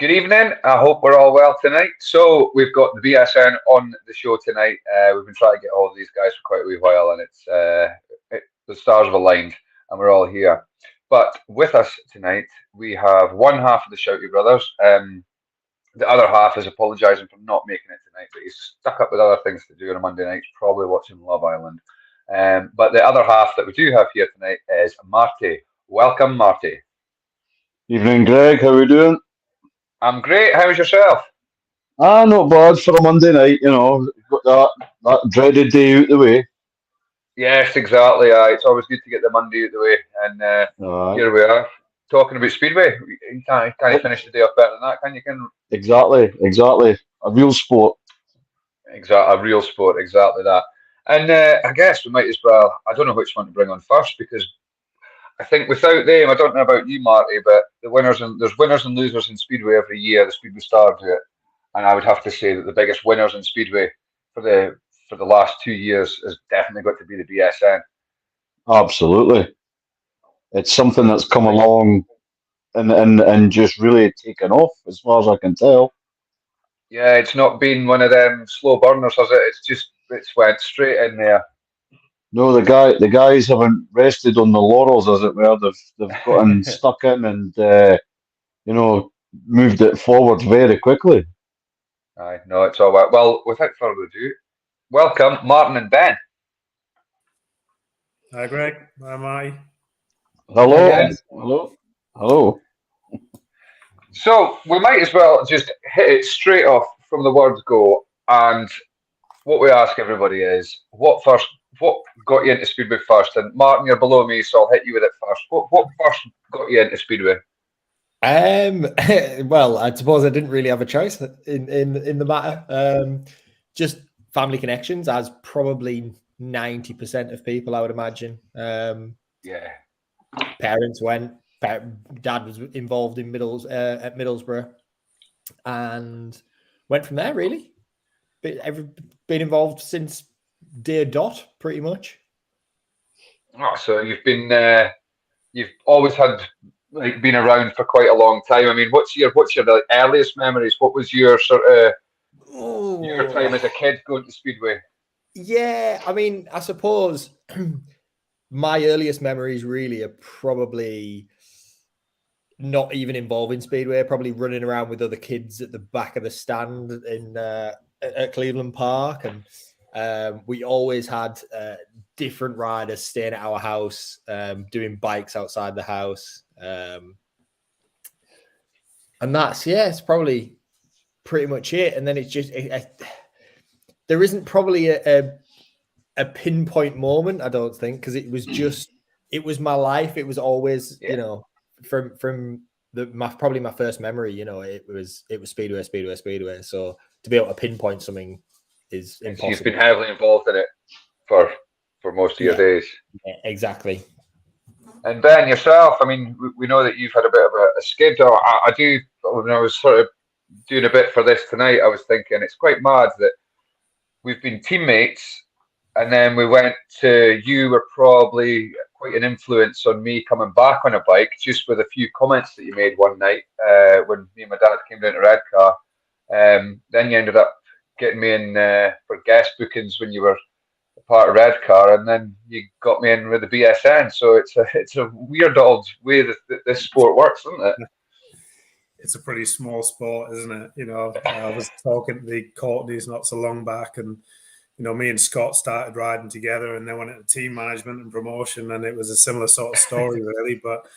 Good evening. I hope we're all well tonight. So we've got the BSN on the show tonight. We've been trying to get hold of these guys for quite a wee while, and the stars have aligned, and we're all here. But with us tonight, we have one half of the Shouty Brothers. The other half is apologising for not making it tonight, but he's stuck up with other things to do on a Monday night, probably watching Love Island. But the other half that we do have here tonight is Marty. Welcome, Marty. Evening, Greg. How are we doing? I'm great. How's yourself? Not bad for a Monday night, got that dreaded day out the way. Yes, exactly. It's always good to get the Monday out the way. And here we are, talking about Speedway. You can't finish the day off better than that, can you? Exactly. A real sport. Exactly, a real sport, exactly that. And I guess we might as well, I don't know which one to bring on first, because I think without them, I don't know about you, Marty, but there's winners and losers in Speedway every year. The Speedway Stars do it, and I would have to say that the biggest winners in Speedway for the last 2 years has definitely got to be the BSN. Absolutely, it's something that's come along and just really taken off, as far as I can tell. Yeah, it's not been one of them slow burners, has it? It's went straight in there. No, the guys haven't rested on the laurels, as it were. They've gotten stuck in and moved it forward very quickly. Aye, no, it's all right. Well, without further ado, welcome Martin and Ben. Hi, Greg. Hi, Marty. Hello. So we might as well just hit it straight off from the word go. And what we ask everybody is, what got you into Speedway first? And Martin, you're below me, so I'll hit you with it first. What first got you into Speedway? Well, I suppose I didn't really have a choice in the matter. Just family connections, as probably 90% of people, I would imagine. Yeah. Parents went. Dad was involved in at Middlesbrough, and went from there. Really, been involved since day dot, pretty much. Oh, so you've always had been around for quite a long time. I mean, what's your earliest memories? What was your sort of your time as a kid going to Speedway? Yeah, I mean, I suppose my earliest memories really are probably not even involving Speedway, probably running around with other kids at the back of the stand at Cleveland Park. And we always had different riders staying at our house, doing bikes outside the house. And that's, it's probably pretty much it. And then it's just, there isn't probably a pinpoint moment, I don't think, because it was my life. It was always, from probably my first memory, it was Speedway. So to be able to pinpoint something is impossible. You've been heavily involved in it for most of your days. Yeah, exactly. And Ben, yourself, I mean, we know that you've had a bit of a skid. I do, when I was sort of doing a bit for this tonight, I was thinking it's quite mad that we've been teammates, and then we went to, you were probably quite an influence on me coming back on a bike, just with a few comments that you made one night when me and my dad came down to Redcar. Then you ended up getting me in for guest bookings when you were a part of Redcar, and then you got me in with the BSN. So it's a weird old way that this sport works, isn't it? It's a pretty small sport, isn't it? I was talking to the Courtneys not so long back, and me and Scott started riding together, and then went into team management and promotion, and it was a similar sort of story, really. But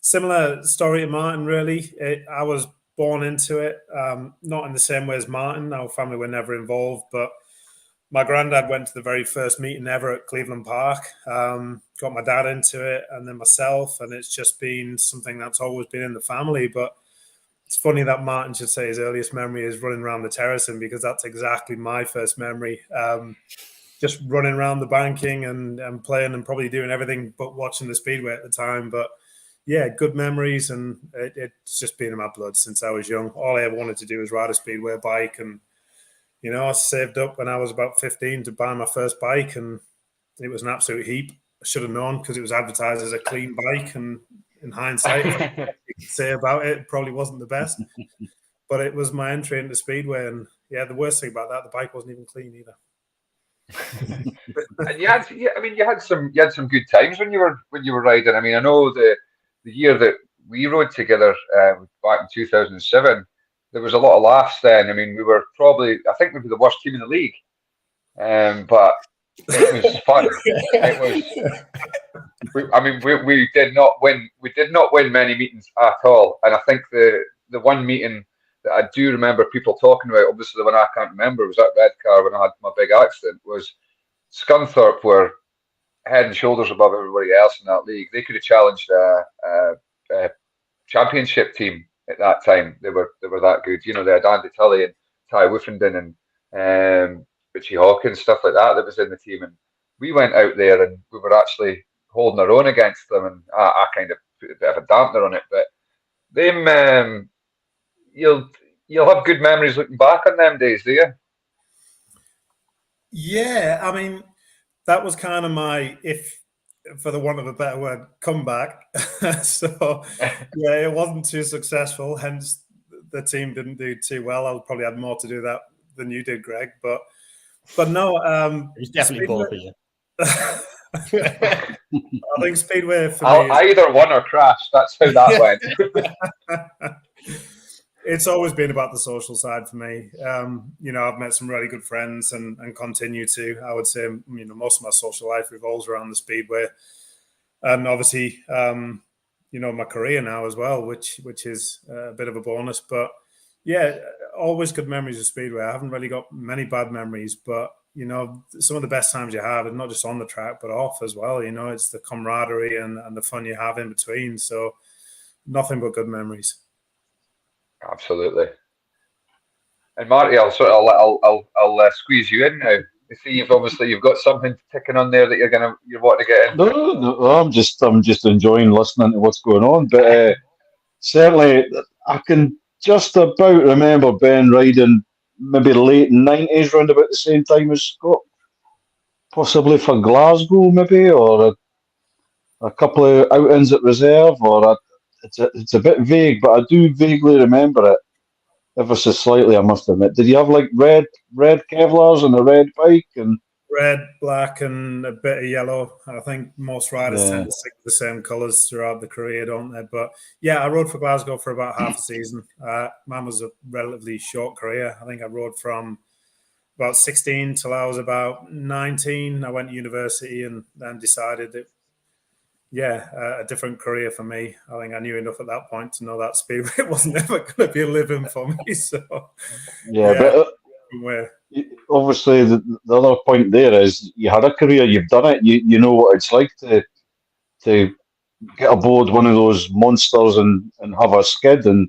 similar story to Martin, really. I was born into it, not in the same way as Martin. Our family were never involved, but my granddad went to the very first meeting ever at Cleveland Park, got my dad into it, and then myself, and it's just been something that's always been in the family. But it's funny that Martin should say his earliest memory is running around the terracing, because that's exactly my first memory. Just running around the banking and playing and probably doing everything but watching the Speedway at the time. But yeah, good memories, and it's just been in my blood since I was young. All I ever wanted to do was ride a Speedway bike, and I saved up when I was about 15 to buy my first bike, and it was an absolute heap. I should have known, because it was advertised as a clean bike, and in hindsight, I could say about it, it probably wasn't the best. but it was my entry into Speedway, and yeah, the worst thing about that, the bike wasn't even clean either. And you had some good times when you were riding. I mean, I know the year that we rode together back in 2007, there was a lot of laughs then. I mean, we were probably, I think, maybe the worst team in the league, but it was fun. It was. We did not win. We did not win many meetings at all. And I think the one meeting that I do remember people talking about, obviously the one I can't remember, was at Redcar when I had my big accident. Was Scunthorpe were head and shoulders above everybody else in that league. They could have challenged a championship team at that time. They were that good. You know, they had Andy Tully and Ty Woofenden and Richie Hawkins, stuff like that was in the team. And we went out there and we were actually holding our own against them. And I kind of put a bit of a dampener on it. But them, you'll have good memories looking back on them days, do you? Yeah, I mean, that was kind of my, if for the want of a better word, comeback. So yeah, it wasn't too successful. Hence, the team didn't do too well. I probably had more to do that than you did, Greg. But no, it's definitely both of you. I think Speedway for me either won or crashed. That's how that went. It's always been about the social side for me. You know, I've met some really good friends and continue to. I would say, you know, most of my social life revolves around the Speedway, and obviously, you know, my career now as well, which is a bit of a bonus. But yeah, always good memories of Speedway. I haven't really got many bad memories, but you know, some of the best times you have, and not just on the track but off as well. You know, it's the camaraderie and the fun you have in between. So nothing but good memories. Absolutely. And Marty, I'll squeeze you in now. You see, you've got something ticking on there that you're wanting to get into. No, I'm just enjoying listening to what's going on. But certainly, I can just about remember Ben riding maybe late 90s, round about the same time as Scott, possibly for Glasgow, maybe, or a couple of outings at reserve, or it's a bit vague, but I do vaguely remember it, ever so slightly, I must admit. Did you have like red Kevlars and a red bike? And red, black, and a bit of yellow. I think most riders tend to stick with the same colours throughout the career, don't they? But yeah, I rode for Glasgow for about half a season. Mine was a relatively short career. I think I rode from about 16 till I was about 19. I went to university and then decided that, a different career for me. I think I knew enough at that point to know that Speedway wasn't ever going to be a living for me. So but obviously the other point there is you had a career, you've done it, you know what it's like to get aboard one of those monsters and have a skid, and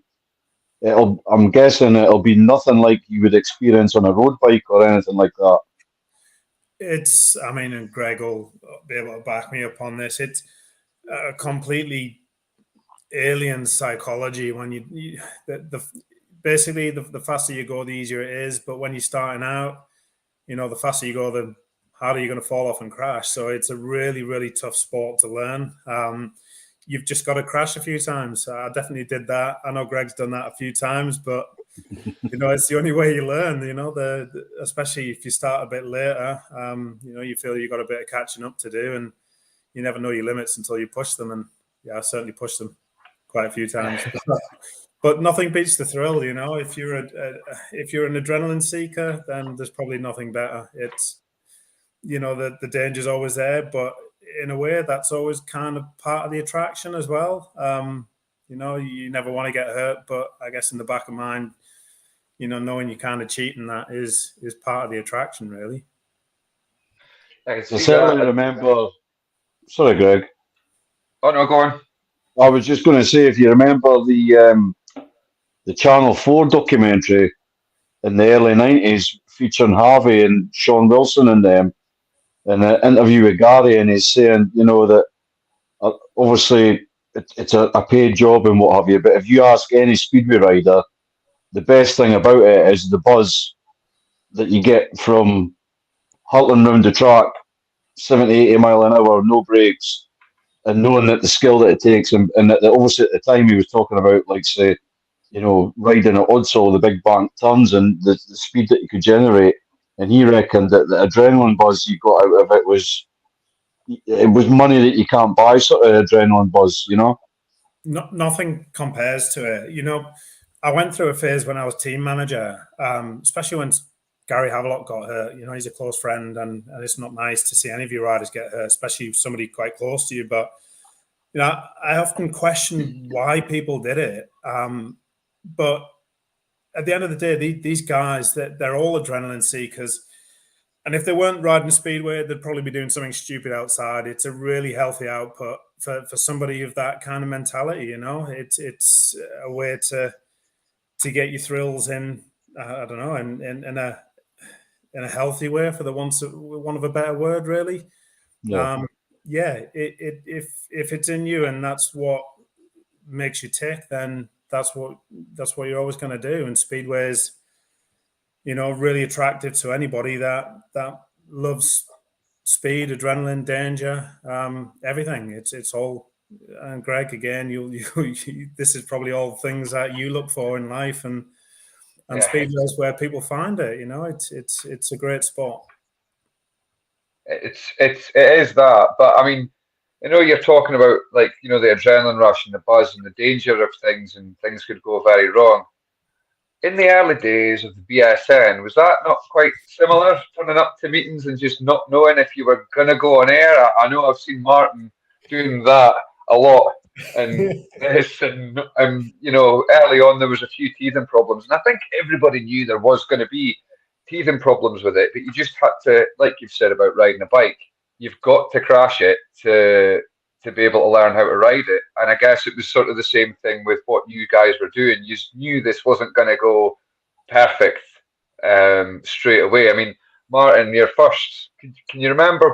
I'm guessing it'll be nothing like you would experience on a road bike or anything like that. And Greg will be able to back me up on this. It's a completely alien psychology when basically the faster you go, the easier it is. But when you're starting out, you know, the faster you go, the harder you're going to fall off and crash. So it's a really, really tough sport to learn. You've just got to crash a few times. I definitely did that. I know Greg's done that a few times, but you know, it's the only way you learn. You know, especially if you start a bit later, you know, you feel you've got a bit of catching up to do, and you never know your limits until you push them. And yeah, I certainly pushed them quite a few times. But nothing beats the thrill, you know. If you're an adrenaline seeker, then there's probably nothing better. It's, you know, the danger's always there, but in a way, that's always kind of part of the attraction as well. You know, you never want to get hurt, but I guess in the back of mind, you know, knowing you're kind of cheating, that is part of the attraction, really. I certainly remember. Sorry, Greg. Oh no, go on. I was just going to say, if you remember the Channel 4 documentary in the early 90s featuring Harvey and Sean Wilson and them, in an interview with Gary, and he's saying, you know, that obviously it's a paid job and what have you, but if you ask any Speedway rider, the best thing about it is the buzz that you get from hurtling round the track 70, 80 mile an hour, no brakes, and knowing that the skill that it takes, and that obviously at the time he was talking about, like, say, riding at Odsall, the big bank turns and the speed that you could generate. And he reckoned that the adrenaline buzz you got out of it was money that you can't buy, sort of adrenaline buzz, Nothing compares to it. I went through a phase when I was team manager, especially when Gary Havelock got hurt. He's a close friend, and it's not nice to see any of your riders get hurt, especially somebody quite close to you. But I often question why people did it. But at the end of the day, these guys, they're all adrenaline seekers. And if they weren't riding Speedway, they'd probably be doing something stupid outside. It's a really healthy output for somebody of that kind of mentality. It's a way to get your thrills in. I don't know, in a healthy way, for the want of a better word, really. Yeah. If it's in you and that's what makes you tick, then that's what you're always going to do. And Speedway is, really attractive to anybody that loves speed, adrenaline, danger, everything. It's all. And Greg, again, this is probably all things that you look for in life, and Speedway is where people find it. It's a great sport. It is that, but I mean, you're talking about the adrenaline rush and the buzz and the danger of things, and things could go very wrong. In the early days of the BSN, was that not quite similar? Turning up to meetings and just not knowing if you were going to go on air. I know I've seen Martin doing that a lot, and this, and early on there was a few teething problems, and I think everybody knew there was going to be teething problems with it, but you just had to, like you've said about riding a bike, you've got to crash it to be able to learn how to ride it. And I guess it was sort of the same thing with what you guys were doing. You knew this wasn't going to go perfect straight away. I mean, Martin, your first, can you remember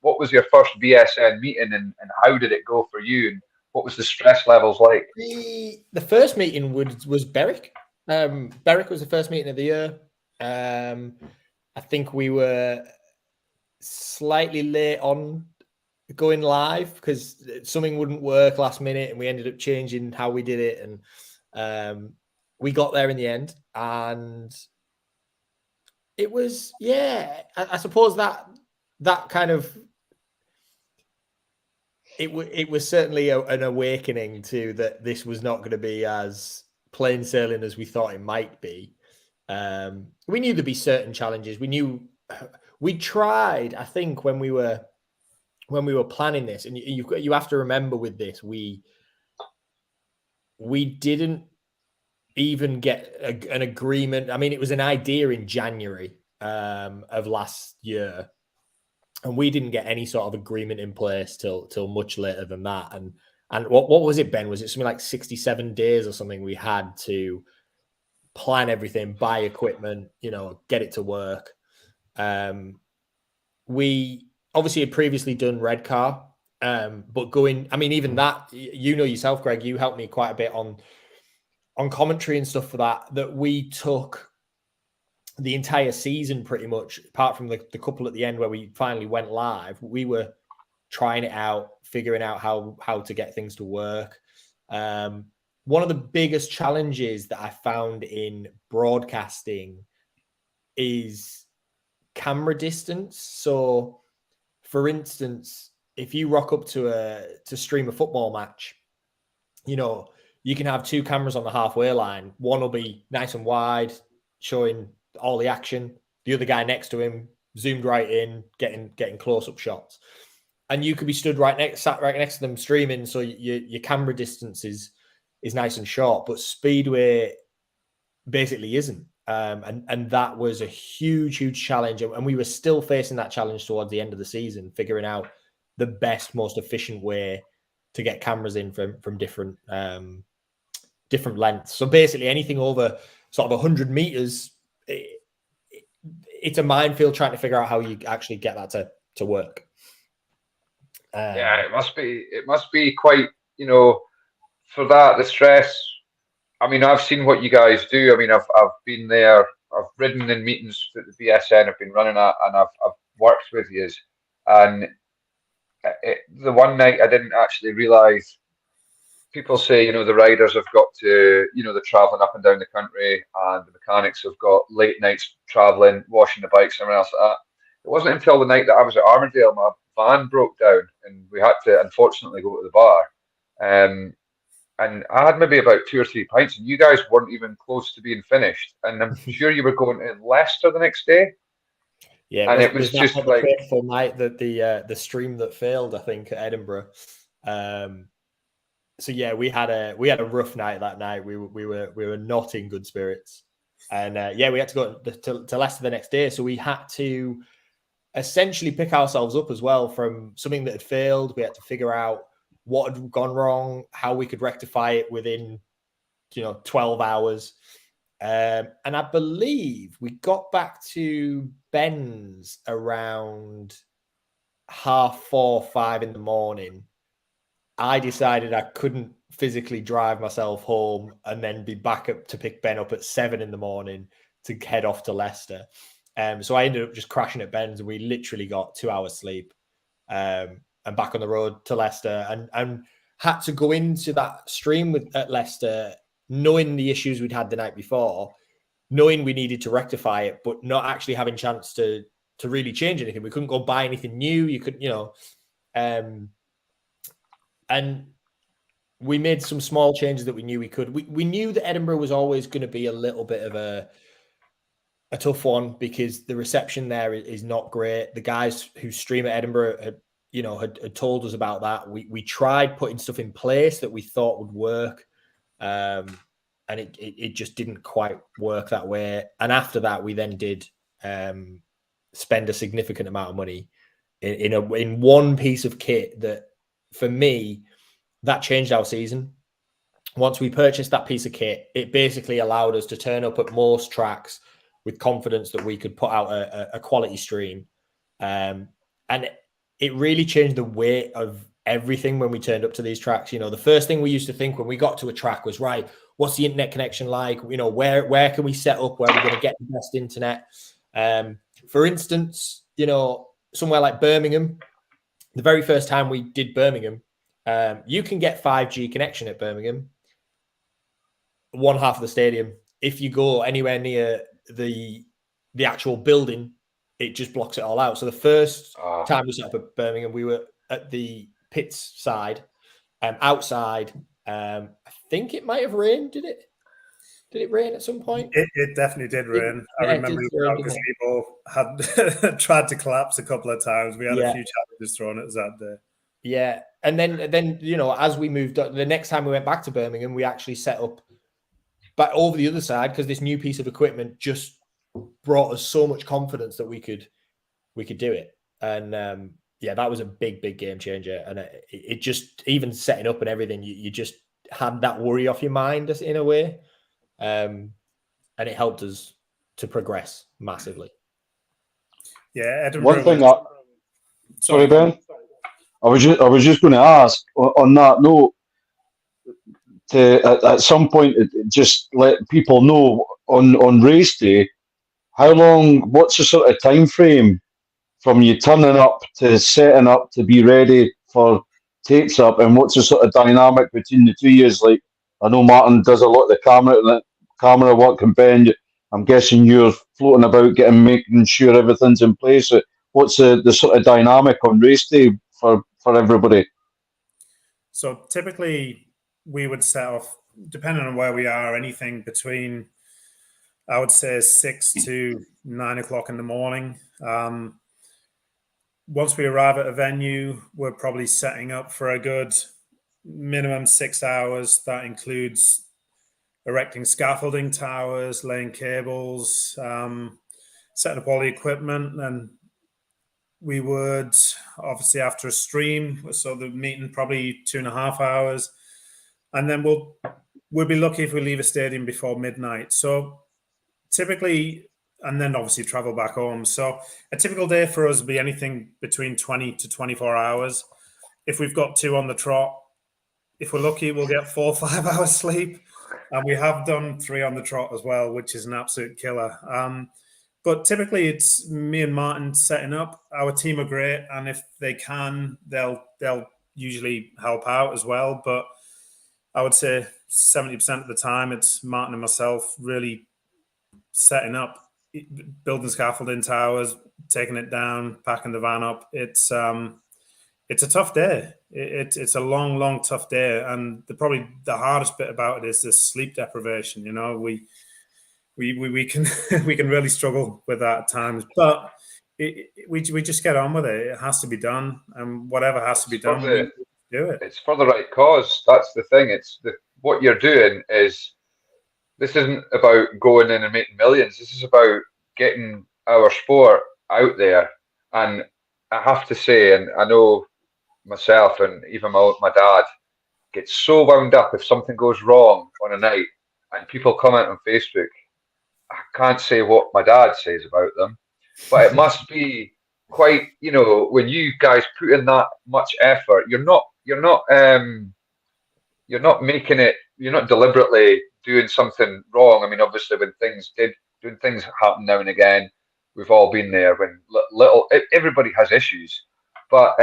what was your first BSN meeting, and how did it go for you, and what was the stress levels like? The first meeting was Berwick. Berwick was the first meeting of the year. I think we were slightly late on going live because something wouldn't work last minute, and we ended up changing how we did it, and we got there in the end. And it was, I suppose that kind of, it was certainly an awakening to that this was not going to be as plain sailing as we thought it might be. We knew there'd be certain challenges. We tried, I think, when we were planning this, and you have to remember with this, we didn't even get an agreement. I mean, it was an idea in January of last year, and we didn't get any sort of agreement in place till much later than that. And what was it, Ben? Was it something like 67 days or something we had to plan everything, buy equipment, get it to work. We obviously had previously done Redcar, but even that, yourself, Greg, you helped me quite a bit on commentary and stuff for that we took the entire season pretty much, apart from the couple at the end where we finally went live. We were trying it out, figuring out how to get things to work. One of the biggest challenges that I found in broadcasting is camera distance. So, for instance, if you rock up to stream a football match, you can have two cameras on the halfway line. One will be nice and wide, showing all the action. The other guy next to him zoomed right in, getting close-up shots. And you could be stood sat right next to them streaming, so your camera distance is nice and short. But Speedway basically isn't. And that was a huge challenge. And we were still facing that challenge towards the end of the season, figuring out the best, most efficient way to get cameras in from different lengths. So basically anything over sort of 100 meters, it's a minefield trying to figure out how you actually get that to work. It must be quite, for that, the stress. I mean, I've seen what you guys do. I mean, I've been there. I've ridden in meetings that the BSN have been running at, and I've worked with you. And the one night I didn't actually realise people say, you know, the riders have got to, you know, they're traveling up and down the country, and the mechanics have got late nights traveling, washing the bikes and everything else like that. It wasn't until the night that I was at Armadale, my van broke down, and we had to unfortunately go to the bar. And I had maybe about 2 or 3 pints, and you guys weren't even close to being finished. And I'm sure you were going to Leicester the next day. Yeah, and it was that just not like, the fateful night that the stream that failed, I think, at Edinburgh. So yeah, we had a rough night that night. We were not in good spirits, and yeah, we had to go to Leicester the next day. So we had to essentially pick ourselves up as well from something that had failed. We had to figure out what had gone wrong, how we could rectify it within 12 hours. And I believe we got back to Ben's around 4:30, 5 in the morning. I decided I couldn't physically drive myself home and then be back up to pick Ben up at 7 in the morning to head off to Leicester. So I ended up just crashing at Ben's, and we literally got 2 hours sleep and back on the road to Leicester, and had to go into that stream at Leicester knowing the issues we'd had the night before, knowing we needed to rectify it, but not actually having chance to really change anything. We couldn't go buy anything new. You could, and we made some small changes that we knew we could. We knew that Edinburgh was always going to be a little bit of a tough one because the reception there is not great. The guys who stream at Edinburgh had told us about that. We tried putting stuff in place that we thought would work. And it just didn't quite work that way. And after that, we then did spend a significant amount of money in one piece of kit that, for me, that changed our season. Once we purchased that piece of kit, it basically allowed us to turn up at most tracks with confidence that we could put out a quality stream. And it really changed the weight of everything when we turned up to these tracks. The first thing we used to think when we got to a track was, right, what's the internet connection like? Where can we set up where we're going to get the best internet? For instance, somewhere like Birmingham, the very first time we did Birmingham, you can get 5G connection at Birmingham, one half of the stadium. If you go anywhere near the actual building, it just blocks it all out. So the first time we set up at Birmingham, we were at the pits side, outside. I think it might have rained. Did it rain at some point? It definitely did rain. I remember our gazebo had tried to collapse a couple of times. We had a few challenges thrown at us that day. Yeah, and then as we moved up, the next time we went back to Birmingham, we actually set up back over the other side because this new piece of equipment just brought us so much confidence that we could do it. And that was a big game changer. And it just, even setting up and everything, you just had that worry off your mind in a way. And it helped us to progress massively. Yeah, Edinburgh. One thing sorry, Ben. I was just going to ask on that note, to at some point just let people know on race day, what's the sort of time frame from you turning up to setting up to be ready for takes up, and what's the sort of dynamic between the 2 years? Like, I know Martin does a lot of the camera work, and Ben, I'm guessing you're floating about making sure everything's in place. What's the sort of dynamic on race day for everybody? So typically we would set off, depending on where we are, anything between, I would say, 6 to 9 o'clock in the morning. Once we arrive at a venue, we're probably setting up for a good minimum 6 hours. That includes erecting scaffolding towers, laying cables, setting up all the equipment. And we would, obviously, after a stream, so the meeting probably 2.5 hours. And then we'll be lucky if we leave a stadium before midnight. So typically, and then obviously travel back home. So a typical day for us would be anything between 20 to 24 hours. If we've got 2 on the trot, if we're lucky, we'll get 4 or 5 hours sleep. And we have done 3 on the trot as well, which is an absolute killer. But typically it's me and Martin setting up. Our team are great, and if they can, they'll usually help out as well. But I would say 70% of the time it's Martin and myself really setting up, building scaffolding towers, taking it down, packing the van up. It's a tough day. It's a long, tough day, and probably the hardest bit about it is the sleep deprivation. You know, we can we can really struggle with that at times, but we just get on with it. It has to be done, and whatever has to be done, we do it. It's for the right cause. That's the thing. What you're doing is, this isn't about going in and making millions. This is about getting our sport out there. And I have to say, and I know myself and even my dad gets so wound up if something goes wrong on a night and people comment on Facebook. I can't say what my dad says about them, but it must be quite, when you guys put in that much effort, you're not making it, you're not deliberately doing something wrong. I mean, obviously when things happen now and again, we've all been there when everybody has issues, but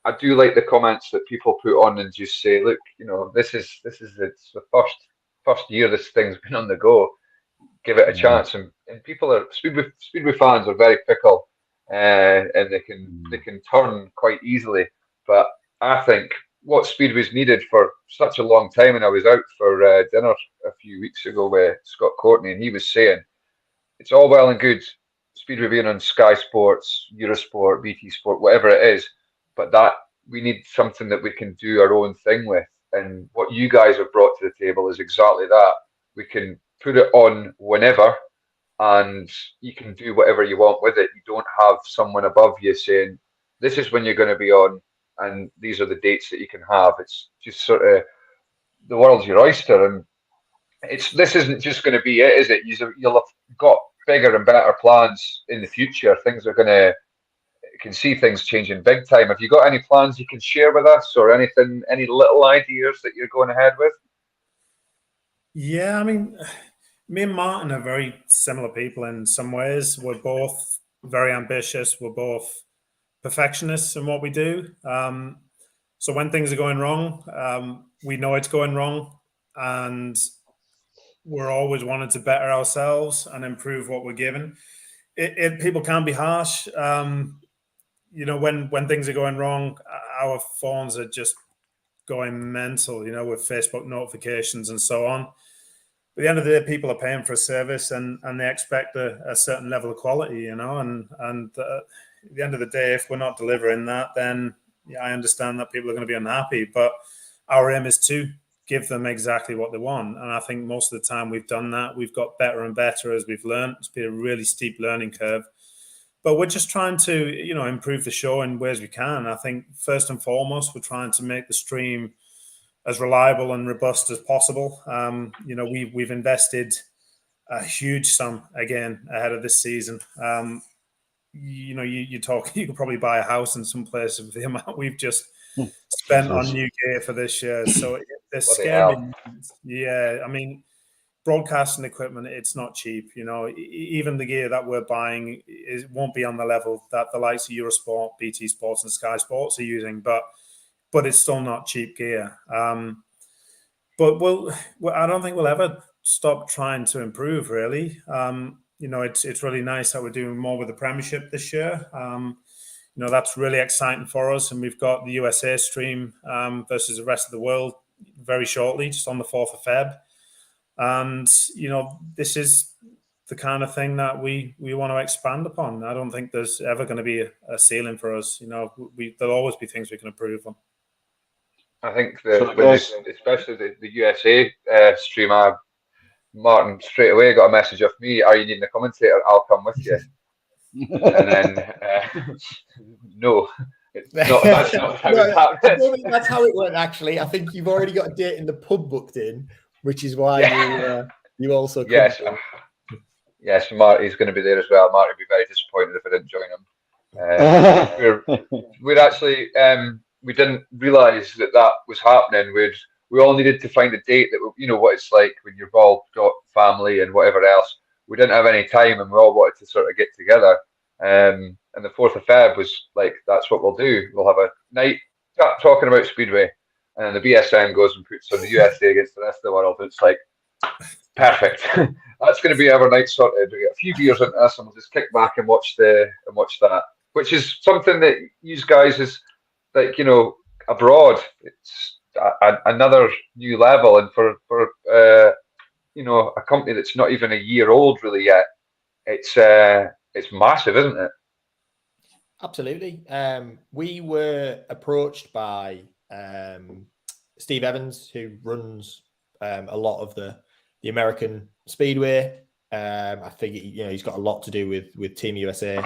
I do like the comments that people put on and just say, look, this is it's the first year this thing's been on the go. Give it a chance, and people are Speedway fans are very fickle, and they can turn quite easily. But I think what Speedway's needed for such a long time, and I was out for dinner a few weeks ago with Scott Courtney, and he was saying it's all well and good Speedway being on Sky Sports, Eurosport, BT Sport, whatever it is, but that we need something that we can do our own thing with. And what you guys have brought to the table is exactly that. We can put it on whenever, and you can do whatever you want with it. You don't have someone above you saying, this is when you're going to be on, and these are the dates that you can have. It's just sort of, the world's your oyster, and this isn't just going to be it, is it? You'll have got bigger and better plans in the future. Can see things changing big time. Have you got any plans you can share with us, or anything, any little ideas that you're going ahead with? Yeah, I mean, me and Martin are very similar people in some ways. We're both very ambitious. We're both perfectionists in what we do. So when things are going wrong, we know it's going wrong, and we're always wanting to better ourselves and improve what we're given. People can be harsh. When things are going wrong, our phones are just going mental, with Facebook notifications and so on. At the end of the day, people are paying for a service, and they expect a certain level of quality, and at the end of the day, if we're not delivering that, then I understand that people are going to be unhappy, but our aim is to give them exactly what they want. And I think most of the time we've done that. We've got better and better as we've learned. It's been a really steep learning curve, but we're just trying to, improve the show in ways we can. I think first and foremost, we're trying to make the stream as reliable and robust as possible. We've invested a huge sum again ahead of this season. You could probably buy a house in some place with the amount we've just spent on new gear for this year. So they're scary. Yeah, I mean, broadcasting equipment, it's not cheap. Even the gear that we're buying won't be on the level that the likes of Eurosport, BT Sports, and Sky Sports are using, but it's still not cheap gear. But I don't think we'll ever stop trying to improve, really. It's really nice that we're doing more with the Premiership this year. That's really exciting for us. And we've got the USA stream versus the rest of the world very shortly, just on the 4th of Feb. And, this is the kind of thing that we want to expand upon. I don't think there's ever going to be a ceiling for us. There'll always be things we can improve on. I think especially the USA stream, Martin straight away got a message off me, are you needing a commentator? I'll come with you. And then, no. That's not how it happened. I don't think that's how it went, actually. I think you've already got a date in the pub booked in, which is why you also come. Yes, Marty's going to be there as well. Marty would be very disappointed if I didn't join him. We'd actually, we didn't realise that was happening. We all needed to find a date that, what it's like when you've all got family and whatever else. We didn't have any time, and we all wanted to sort of get together. And the 4th of Feb was like, that's what we'll do. We'll have a night talking about Speedway. and then the BSN goes and puts on the USA against the rest of the world. It's like perfect. That's going to be our night sorted. We get a few beers into us, and we'll just kick back and watch that, which is something that you guys is like, you know, abroad. It's another new level, and for you know, a company that's not even a year old really yet, it's massive, isn't it? Absolutely. We were approached by Steve Evans, who runs a lot of the American Speedway. I think he's got a lot to do with Team USA,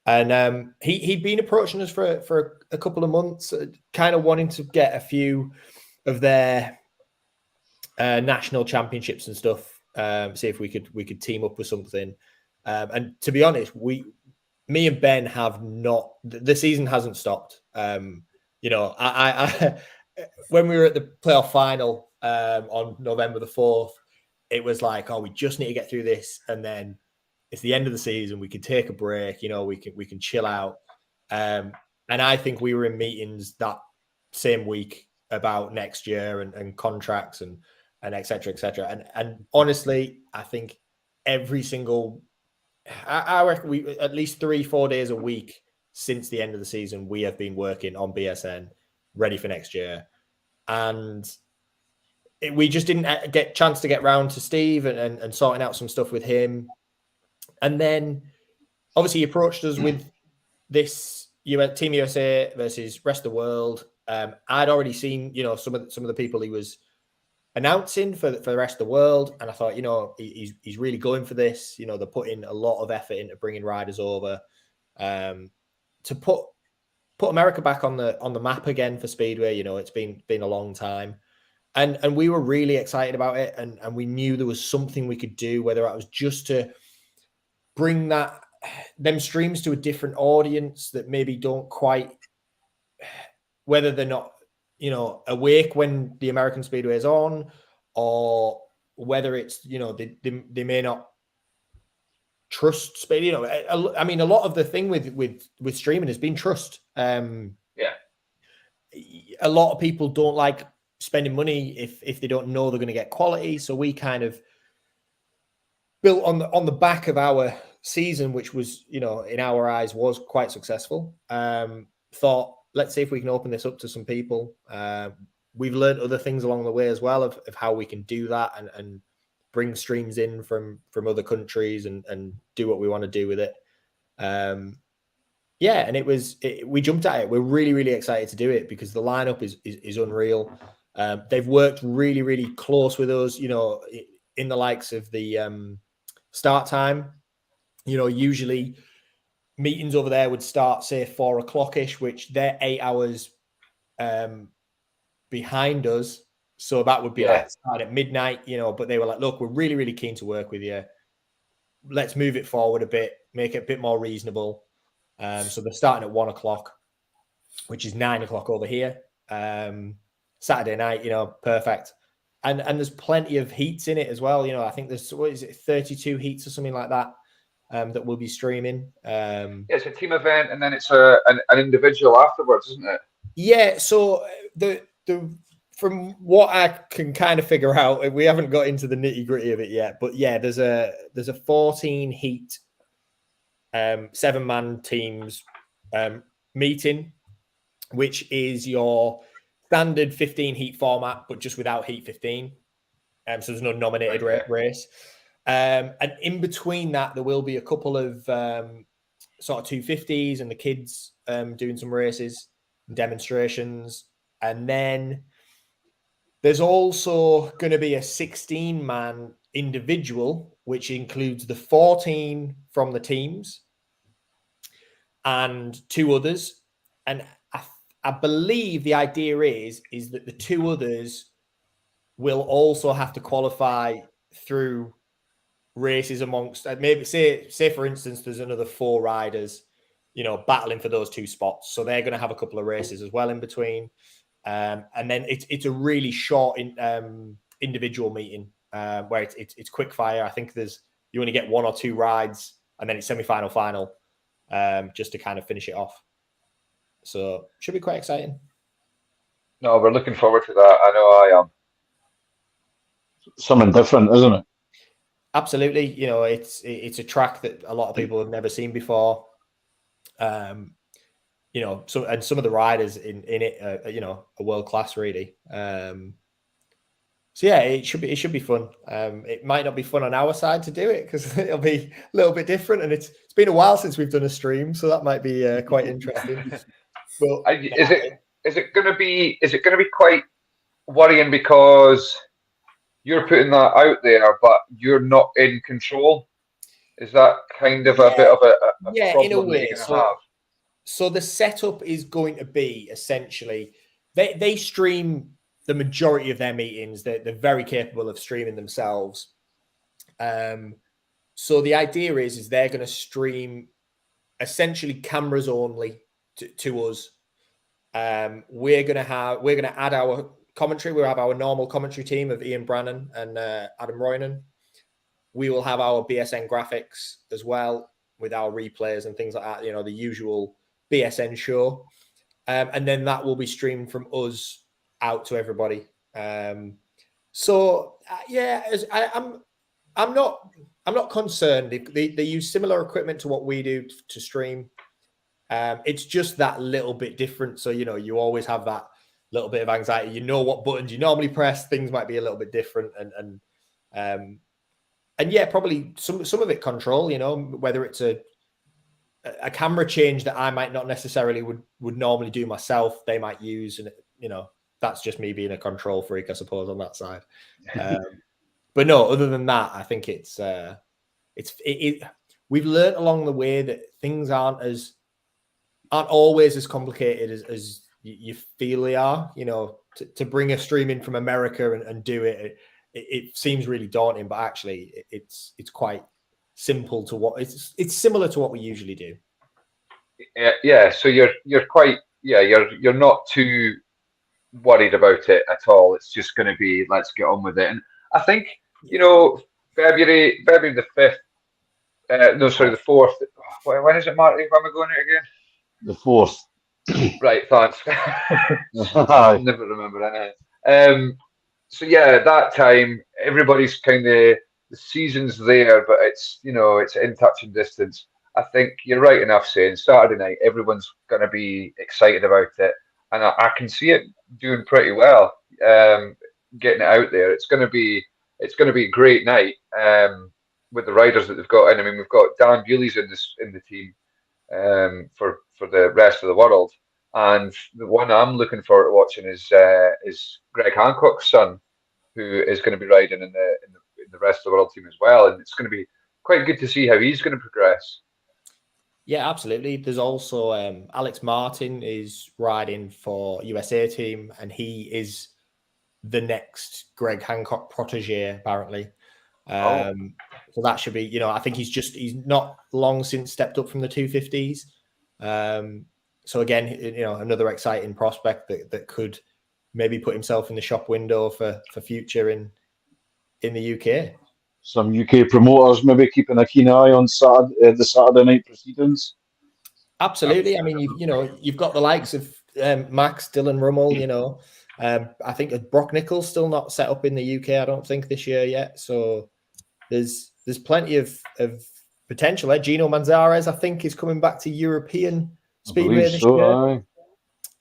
and he'd been approaching us for a couple of months, kind of wanting to get a few of their national championships and stuff. See if we could team up with something. And to be honest, me and Ben have not. The season hasn't stopped. You know, I when we were at the playoff final on November the 4th, it was like, oh, we just need to get through this, and then it's the end of the season. We can take a break. You know, we can chill out. And I think we were in meetings that same week about next year and contracts and et cetera, et cetera. And honestly, I think every single, I reckon we at least 3-4 days a week since the end of the season, we have been working on BSN ready for next year. And we just didn't get a chance to get round to Steve and sorting out some stuff with him. And then obviously he approached us with this Team USA versus rest of the world. I'd already seen, you know, some of the people he was announcing for the rest of the world, and I thought, you know, he's really going for this. You know, they're putting a lot of effort into bringing riders over to put America back on the map again for Speedway. You know, it's been a long time, and we were really excited about it, and we knew there was something we could do, whether it was just to bring them streams to a different audience that maybe don't quite, whether they're not, you know, awake when the American Speedway is on, or whether it's, you know, they may not trust speed. You know, I mean, a lot of the thing with streaming has been trust. Yeah. A lot of people don't like spending money if they don't know they're going to get quality. So we kind of built on the back of our season, which was, you know, in our eyes was quite successful. Thought, let's see if we can open this up to some people. We've learned other things along the way as well of how we can do that and bring streams in from other countries and do what we want to do with it. Yeah, and we jumped at it. We're really, really excited to do it because the lineup is unreal. They've worked really, really close with us, you know, in the likes of the start time. You know, usually meetings over there would start, say, 4 o'clock-ish, which they're 8 hours behind us. So that would be like start at midnight, you know, but they were like, look, we're really, really keen to work with you. Let's move it forward a bit, make it a bit more reasonable. So they're starting at 1 o'clock, which is 9 o'clock over here. Saturday night, you know, perfect. And there's plenty of heats in it as well. You know, I think there's, 32 heats or something like that. That we'll be streaming. Yeah, it's a team event, and then it's an individual afterwards, isn't it? Yeah. So the from what I can kind of figure out, we haven't got into the nitty gritty of it yet, but yeah, there's a 14 heat, 7-man teams meeting, which is your standard 15 heat format, but just without heat 15. So there's no nominated race. And in between that, there will be a couple of sort of 250s and the kids doing some races and demonstrations. And then there's also going to be a 16-man individual, which includes the 14 from the teams and 2 others. And I believe the idea is that the 2 others will also have to qualify through races amongst, maybe say for instance, there's another 4 riders, you know, battling for those 2 spots. So they're going to have a couple of races as well in between. And then it's a really short individual meeting where it's quick fire. I think you only get 1 or 2 rides, and then it's semi-final, final, just to kind of finish it off. So should be quite exciting. No, we're looking forward to that. I know I am. Something different, isn't it? Absolutely. You know, it's a track that a lot of people have never seen before. You know, some of the riders in it, you know, are world class, really. So yeah, it should be fun. It might not be fun on our side to do it because it'll be a little bit different, and it's been a while since we've done a stream, so that might be quite interesting. But Is it going to be quite worrying because you're putting that out there, but you're not in control? Is that kind of a bit of a in a problem that way? you're going to have? So the setup is going to be essentially they stream the majority of their meetings. They're very capable of streaming themselves. So the idea is they're going to stream essentially cameras only to us. We're going to add our commentary. We'll have our normal commentary team of Ian Brannan and Adam Roynan. We will have our BSN graphics as well with our replays and things like that. You know, the usual BSN show, and then that will be streamed from us out to everybody. So I'm not concerned. They use similar equipment to what we do to stream. It's just that little bit different. So, you know, you always have that little bit of anxiety. You know what buttons you normally press. Things might be a little bit different, and yeah, probably some of it control. You know, whether it's a camera change that I might not necessarily would normally do myself, they might use, and you know, that's just me being a control freak, I suppose, on that side. But no, other than that, I think we've learned along the way that things aren't always as complicated as you feel they are. You know, to bring a stream in from America and do it seems really daunting, but actually it's quite simple to what it's similar to what we usually do. Yeah. So you're quite you're not too worried about it at all. It's just going to be let's get on with it. And I think you know February the 5th. No, sorry, the 4th. When is it, Marty? When am I going out again? The 4th. Right, thanks. Never remember anything. So yeah, that time everybody's kind of the season's there, but it's you know it's in touching distance. I think you're right enough saying Saturday night everyone's going to be excited about it, and I can see it doing pretty well. Getting it out there, it's going to be a great night. With the riders that they've got in. I mean, we've got Dan Bewley's in the team for the rest of the world, and the one I'm looking forward to watching is Greg Hancock's son, who is going to be riding in the rest of the world team as well, and it's going to be quite good to see how he's going to progress. Yeah, absolutely. There's also Alex Martin is riding for USA team, and he is the next Greg Hancock protege, apparently. So that should be, you know, I think he's not long since stepped up from the 250s. So again, you know, another exciting prospect that could maybe put himself in the shop window for future in the UK. Some UK promoters maybe keeping a keen eye on the Saturday night proceedings. Absolutely. I mean, you've got the likes of Max, Dylan Rummel, you know. I think Brock Nichols still not set up in the UK, I don't think, this year yet. So there's plenty of potential. Gino Manzarez, I think, is coming back to European Speedway this year. Aye.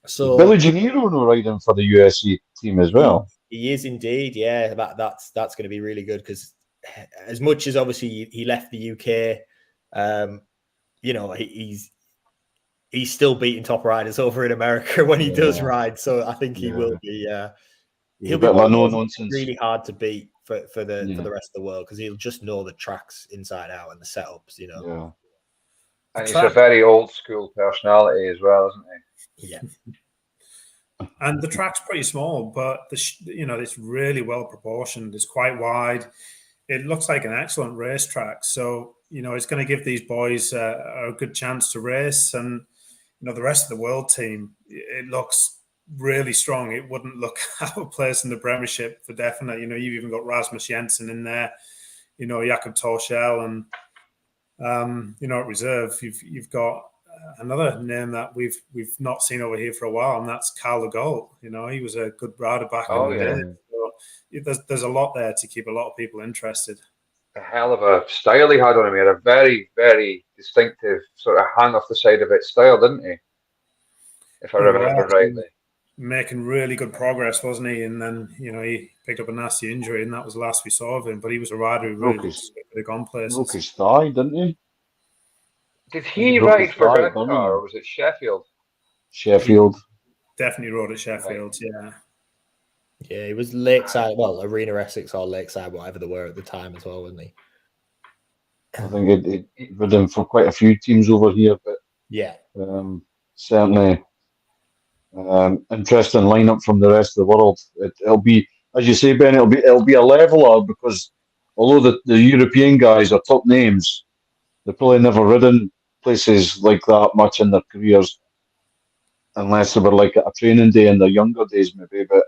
So Billy Gennaro no riding for the USA team as well. He is indeed, yeah. That's going to be really good because as much as obviously he left the UK, you know, he's still beating top riders over in America when he does ride. So I think he will be. He'll be really hard to beat for the rest of the world because he'll just know the tracks inside out and the setups, you know. Yeah. And he's a very old school personality as well, isn't he? Yeah. And the track's pretty small, but it's really well proportioned. It's quite wide. It looks like an excellent racetrack. So, you know, it's going to give these boys a good chance to race. And, you know, the rest of the world team, it looks really strong. It wouldn't look out of place in the Premiership for definite. You know, you've even got Rasmus Jensen in there, you know, Jakob Torschel, and, you know, at reserve, you've got another name that we've not seen over here for a while, and that's Carl de Gaulle. You know, he was a good rider back in the day. So there's a lot there to keep a lot of people interested. A hell of a style he had on him. He had a very, very distinctive sort of hang off the side of it style, didn't he? If I remember rightly. Making really good progress, wasn't he? And then, you know, he picked up a nasty injury, and that was the last we saw of him. But he was a rider who really could have gone places. Broke his thigh, didn't he? Did he ride for Redcar, or was it Sheffield? Sheffield. Definitely rode at Sheffield, yeah. Yeah, he was Lakeside, well, Arena Essex or Lakeside, whatever they were at the time as well, wasn't he? I think he'd ridden for quite a few teams over here, but yeah, certainly interesting lineup from the rest of the world. It'll be, as you say, Ben, it'll be a leveler because although the European guys are top names, they've probably never ridden places like that much in their careers, unless they were like at a training day in their younger days, maybe. But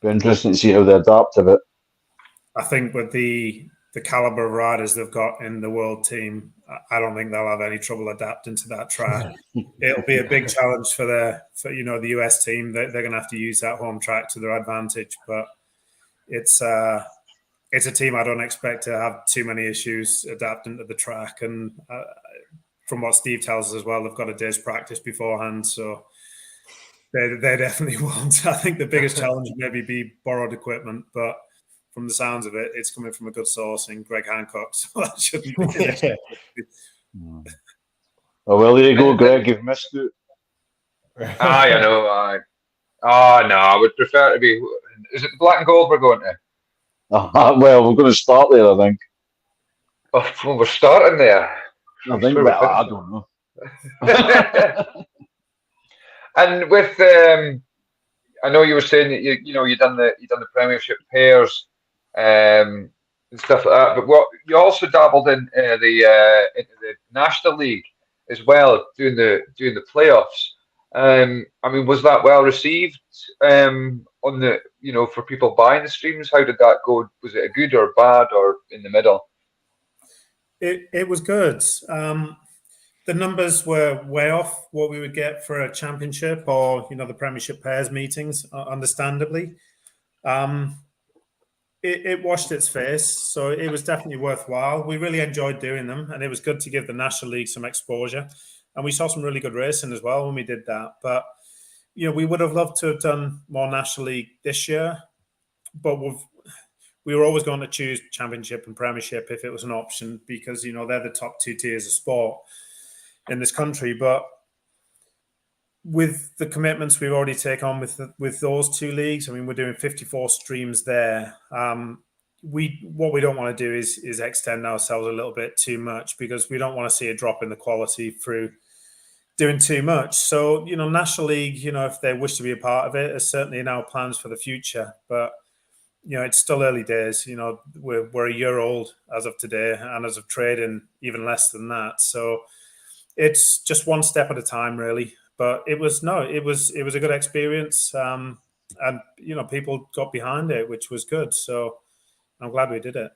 be interesting to see how they adapt to it. I think with the caliber of riders they've got in the world team, I don't think they'll have any trouble adapting to that track. It'll be a big challenge for the US team. They're going to have to use that home track to their advantage, but it's a team I don't expect to have too many issues adapting to the track. And from what Steve tells us as well, they've got a day's practice beforehand, so they definitely won't. I think the biggest challenge maybe be borrowed equipment, but from the sounds of it, it's coming from a good source in Greg Hancock, so that shouldn't be. Oh, well, there you go, Greg. You've missed it. I know. No, I would prefer to be. Is it black and gold we're going to? Well, we're going to start there, I think. Oh, well, we're starting there. I think, but I don't know. And with, I know you were saying that you done the Premiership pairs and stuff like that, but what you also dabbled in into the National League as well, doing the playoffs. I mean, was that well received on the for people buying the streams? How did that go? Was it a good or bad or in the middle? It was good. The numbers were way off what we would get for a championship or the Premiership pairs meetings, understandably. It washed its face, so it was definitely worthwhile. We really enjoyed doing them, and it was good to give the National League some exposure. And we saw some really good racing as well when we did that. But we would have loved to have done more National League this year, but we were always going to choose Championship and Premiership if it was an option, because they're the top two tiers of sport in this country. But with the commitments we've already taken on with those two leagues, I mean, we're doing 54 streams there. What we don't want to do is extend ourselves a little bit too much, because we don't want to see a drop in the quality through doing too much. So, National League, if they wish to be a part of it, is certainly in our plans for the future. But, it's still early days. We're a year old as of today, and as of trading, even less than that. So it's just one step at a time, really. But it was a good experience, and people got behind it, which was good. So I'm glad we did it.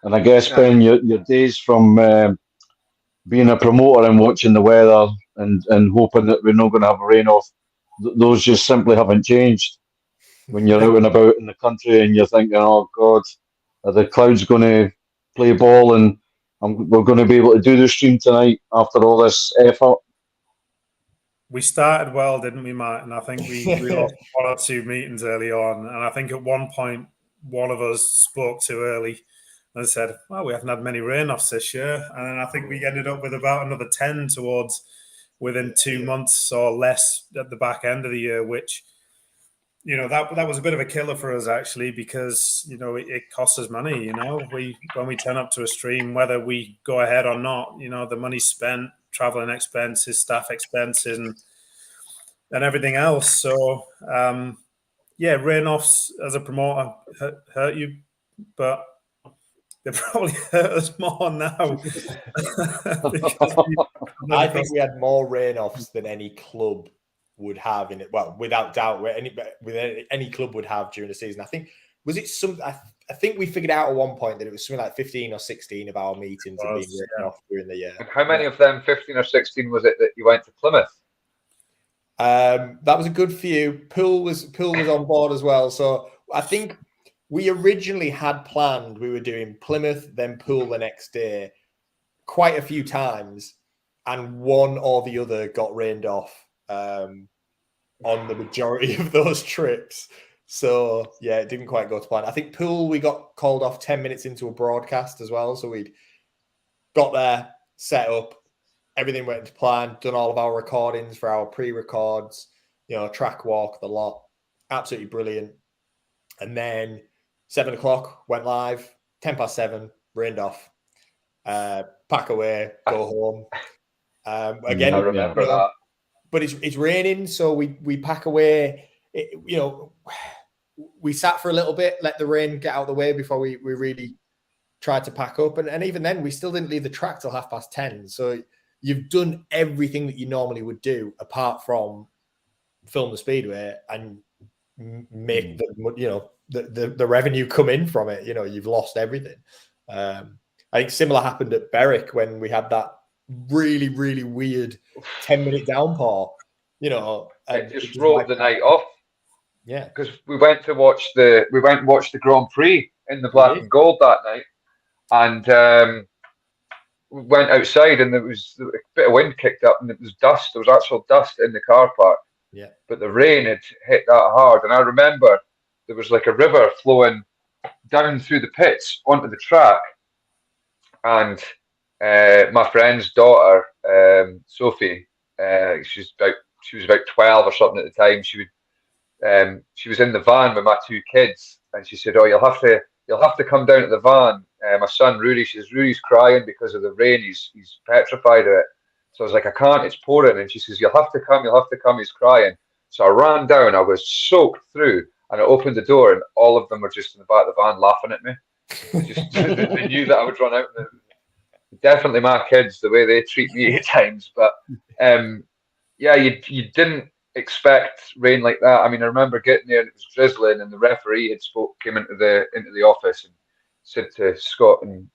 And I guess, Ben, your days from being a promoter and watching the weather and hoping that we're not going to have a rain off, those just simply haven't changed. When you're out and about in the country and you're thinking, oh God, are the clouds going to play ball and we're going to be able to do the stream tonight after all this effort? We started well, didn't we, Matt? And I think we lost one or two meetings early on. And I think at one point, one of us spoke too early and said, well, we haven't had many rain-offs this year. And then I think we ended up with about another 10 towards within 2 months or less at the back end of the year, which, that was a bit of a killer for us, actually, because, it costs us money, when we turn up to a stream, whether we go ahead or not, the money's spent, traveling expenses, staff expenses, and everything else. So, rain-offs as a promoter hurt you, but they probably hurt us more now. I think we had more rain-offs than any club would have in it. Well, without doubt, any club would have during the season. I think think we figured out at one point that it was something like 15 or 16 of our meetings had been written off during the year. And how many of them, 15 or 16, was it that you went to Plymouth? That was a good few. Poole was on board as well. So I think we originally had planned we were doing Plymouth, then Poole the next day, quite a few times, and one or the other got rained off on the majority of those trips. So yeah, it didn't quite go to plan. I think Poole, we got called off 10 minutes into a broadcast as well. So we'd got there, set up, everything went to plan, done all of our recordings for our pre-records, track walk, the lot. Absolutely brilliant. And then 7 o'clock went live, 10 past 7, rained off. Pack away, go home. Again, I remember that. But it's raining, so we pack away. We sat for a little bit, let the rain get out of the way before we really tried to pack up. And even then, we still didn't leave the track till 10:30. So you've done everything that you normally would do, apart from film the Speedway and make the revenue come in from it. You've lost everything. I think similar happened at Berwick when we had that really, really weird 10-minute downpour. It just wrote the night off. Yeah, because we went and watched the Grand Prix in the black and gold that night, and we went outside, and there was a bit of wind kicked up, and it was dust. There was actual dust in the car park. Yeah, but the rain had hit that hard, and I remember there was like a river flowing down through the pits onto the track, and my friend's daughter, Sophie, she was about 12 or something at the time. She was in the van with my two kids, and she said, "Oh, you'll have to come down to the van." My son Rudy, she says, "Rudy's crying because of the rain. He's petrified of it." So I was like, "I can't. It's pouring." And she says, "You'll have to come. You'll have to come. He's crying." So I ran down. I was soaked through, and I opened the door, and all of them were just in the back of the van laughing at me. They knew that I would run out. Definitely my kids, the way they treat me at times. But yeah, you didn't expect rain like that. I mean, I remember getting there and it was drizzling, and the referee came into the office and said to Scott, and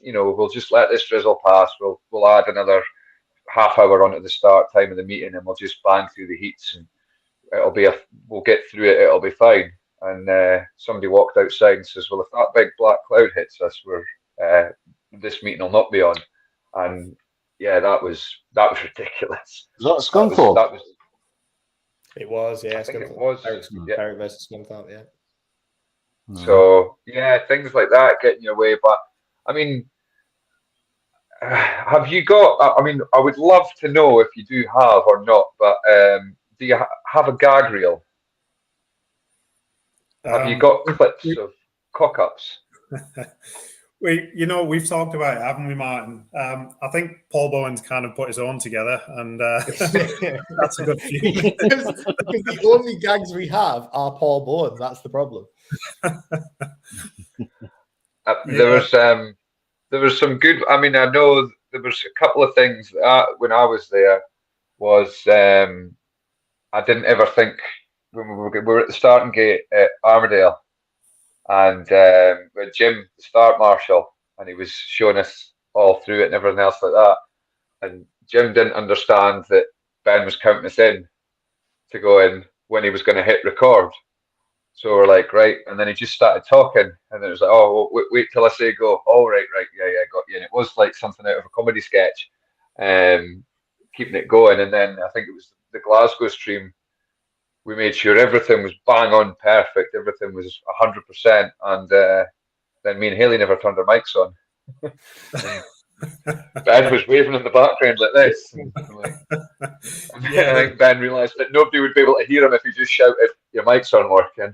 we'll just let this drizzle pass. We'll add another half hour onto the start time of the meeting, and we'll just bang through the heats, and we'll get through it. It'll be fine. And somebody walked outside and says, "Well, if that big black cloud hits us, this meeting will not be on." And yeah, that was ridiculous. Was that Scunthorpe? It was, yeah. I think it was. Berwick versus Scunthorpe, yeah. So yeah, things like that get in your way. But I mean, have you got? I mean, I would love to know if you do have or not. But do you have a gag reel? Have you got clips of cock-ups? We've talked about it, haven't we, Martin? I think Paul Bowen's kind of put his own together, and that's a good few. Because the only gags we have are Paul Bowen. That's the problem. There was some good. I mean, I know there was a couple of things when I was there. I didn't ever think when we were at the starting gate at Armadale, and with Jim, the start marshal, and he was showing us all through it and everything else like that. And Jim didn't understand that Ben was counting us in to go in when he was going to hit record. So we're like, right. And then he just started talking, and then it was like, "Oh, well, wait till I say go." "Oh, right, yeah, got you." And it was like something out of a comedy sketch, keeping it going. And then I think it was the Glasgow stream. We made sure everything was bang on perfect. Everything was 100%. And then me and Haley never turned our mics on. Ben was waving in the background like this. I think Ben realised that nobody would be able to hear him if he just shouted, "Your mics aren't working."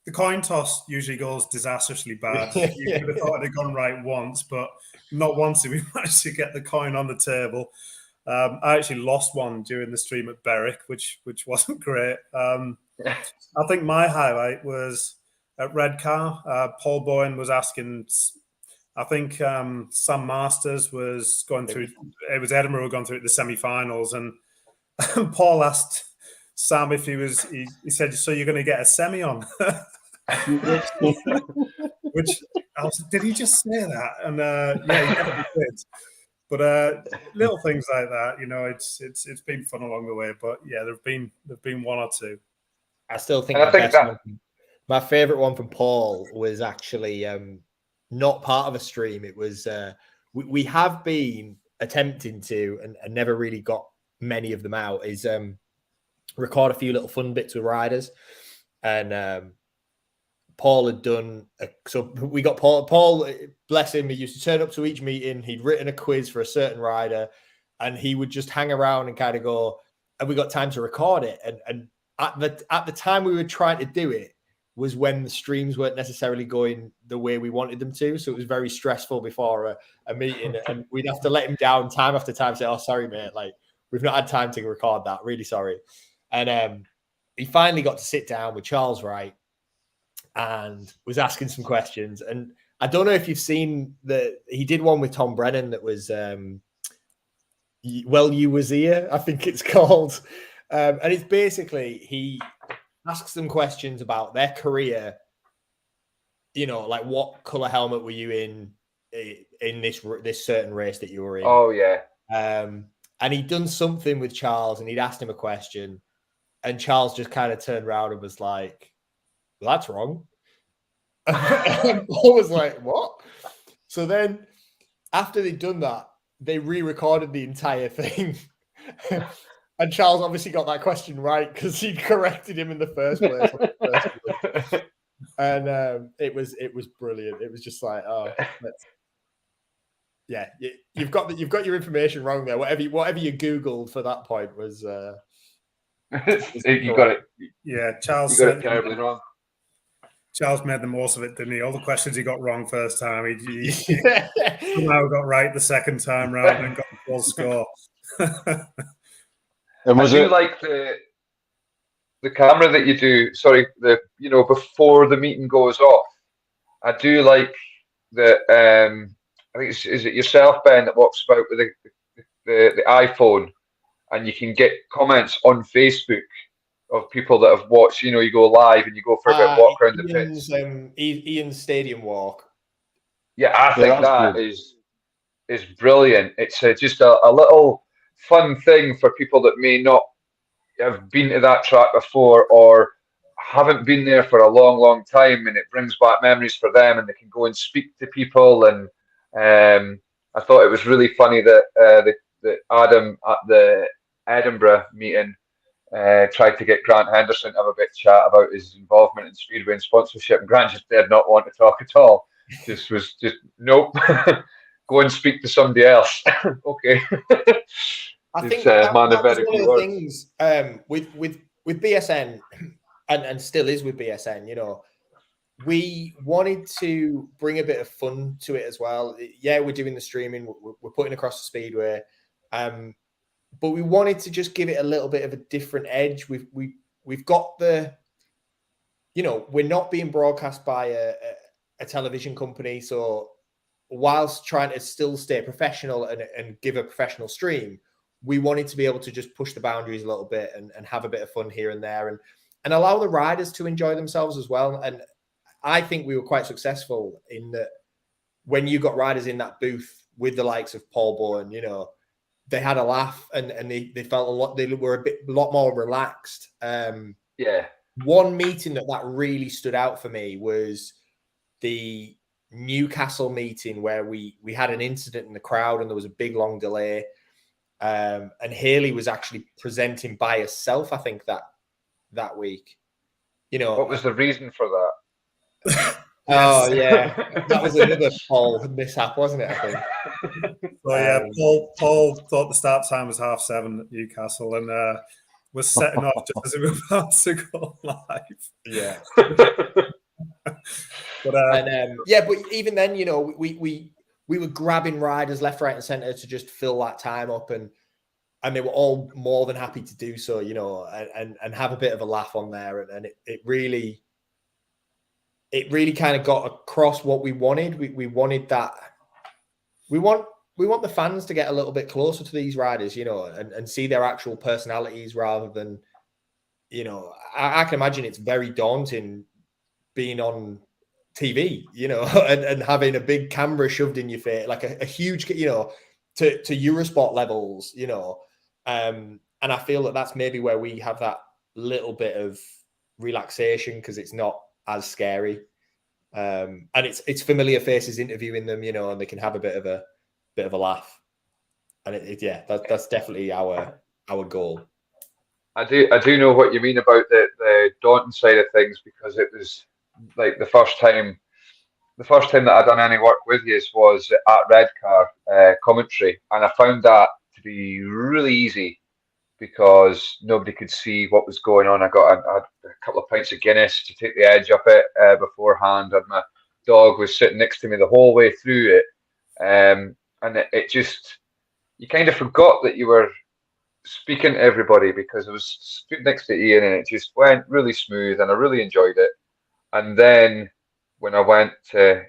The coin toss usually goes disastrously bad. You could have thought it had gone right once, but not once did we manage to get the coin on the table. I actually lost one during the stream at Berwick, which wasn't great. I think my highlight was at Redcar. Paul Bowen was asking, I think Sam Masters was going through, it was Edinburgh going through the semi-finals, and Paul asked Sam if he said, so you're going to get a semi on, which I was, did he just say that? And yeah, he definitely did. But little things like that, it's been fun along the way. But yeah, there've been one or two. I still think And I think that my favorite one from Paul was actually not part of a stream. It was we have been attempting to and never really got many of them out. Is record a few little fun bits with riders, and Paul had done so we got Paul, bless him, he used to turn up to each meeting. He'd written a quiz for a certain rider, and he would just hang around and kind of go, have we got time to record it? And at the time we were trying to do it was when the streams weren't necessarily going the way we wanted them to, so it was very stressful before a meeting, and we'd have to let him down time after time, say, oh sorry mate, like we've not had time to record that, really sorry. And he finally got to sit down with Charles Wright and was asking some questions. And I don't know if you've seen he did one with Tom Brennan that was Well You Was Here, I think it's called. And it's basically he asks them questions about their career, like what color helmet were you in this certain race that you were in? Oh yeah. And he'd done something with Charles and he'd asked him a question, and Charles just kind of turned around and was like, well, that's wrong. I was like, what? So then after they'd done that, they re-recorded the entire thing. And Charles obviously got that question right because he'd corrected him in the first place. And it was brilliant. It was just like, oh, yeah, you've got your information wrong there. Whatever you Googled for that point was you got it. Yeah, Charles. You got it terribly wrong. Charles made the most of it, didn't he? All the questions he got wrong first time, he somehow got right the second time round and got the full score. And I do like the camera that you do. Sorry, before the meeting goes off. I do like the. I think is it yourself, Ben, that walks about with the iPhone, and you can get comments on Facebook of people that have watched. You go live and you go for a bit of walk around the pits. Ian's stadium walk. Yeah, I think that is brilliant. It's just a little fun thing for people that may not have been to that track before or haven't been there for a long, long time, and it brings back memories for them, and they can go and speak to people. And I thought it was really funny that Adam at the Edinburgh meeting tried to get Grant Henderson to have a bit of chat about his involvement in Speedway and sponsorship, and Grant just did not want to talk at all. Just nope. Go and speak to somebody else. Okay. I think that was one of the things with BSN, and still is with BSN. We wanted to bring a bit of fun to it as well. Yeah, we're doing the streaming, we're putting across the Speedway, but we wanted to just give it a little bit of a different edge. We've got the, we're not being broadcast by a television company, so whilst trying to still stay professional and give a professional stream, we wanted to be able to just push the boundaries a little bit and have a bit of fun here and there and allow the riders to enjoy themselves as well. And I think we were quite successful in that when you got riders in that booth with the likes of Paul Bowen, they had a laugh and they felt they were a lot more relaxed. Yeah. One meeting that really stood out for me was the Newcastle meeting where we had an incident in the crowd and there was a big long delay. And Haley was actually presenting by herself, I think, that week. What was the reason for that? Oh yeah, that was another Paul mishap, wasn't it? I think. So yeah, Paul thought the start time was 7:30 at Newcastle, and was setting off just as we were about to go live. Yeah. But even then, we were grabbing riders left, right, and centre to just fill that time up, and they were all more than happy to do so, and have a bit of a laugh on there, and it really kind of got across what we wanted. We wanted that. We want the fans to get a little bit closer to these riders, and see their actual personalities rather than you know, I can imagine it's very daunting being on TV, you know, and having a big camera shoved in your face, like a huge, you know, to Eurosport levels, you know. And I feel that that's maybe where we have that little bit of relaxation because it's not as scary. And it's familiar faces interviewing them, you know, and they can have a bit of a laugh. And that's definitely our goal. I do know what you mean about the daunting side of things, because it was like the first time that I'd done any work with you was at Redcar commentary, and I found that to be really easy because nobody could see what was going on. I had a couple of pints of Guinness to take the edge off it beforehand, and my dog was sitting next to me the whole way through it, and it just, you kind of forgot that you were speaking to everybody because I was stood next to Ian, and it just went really smooth, and I really enjoyed it. And then when I went to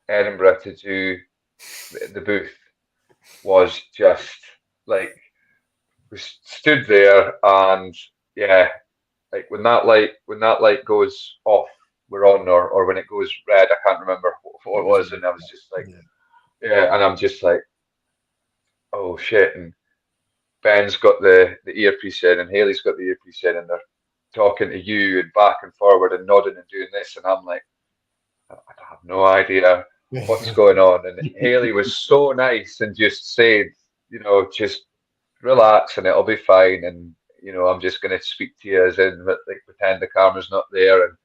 Edinburgh to do the booth, was just like, we stood there, and yeah, like when that light goes off, we're on, or when it goes red, I can't remember what it was, and I was just like, yeah, and I'm just like, oh shit. And Ben's got the earpiece in, and Haley's got the earpiece in, and they're talking to you and back and forward and nodding and doing this, and I'm like, I have no idea what's going on. And Haley was so nice and just said, you know, just relax and it'll be fine. And you know, I'm just going to speak to you as in, like, pretend the camera's not there. And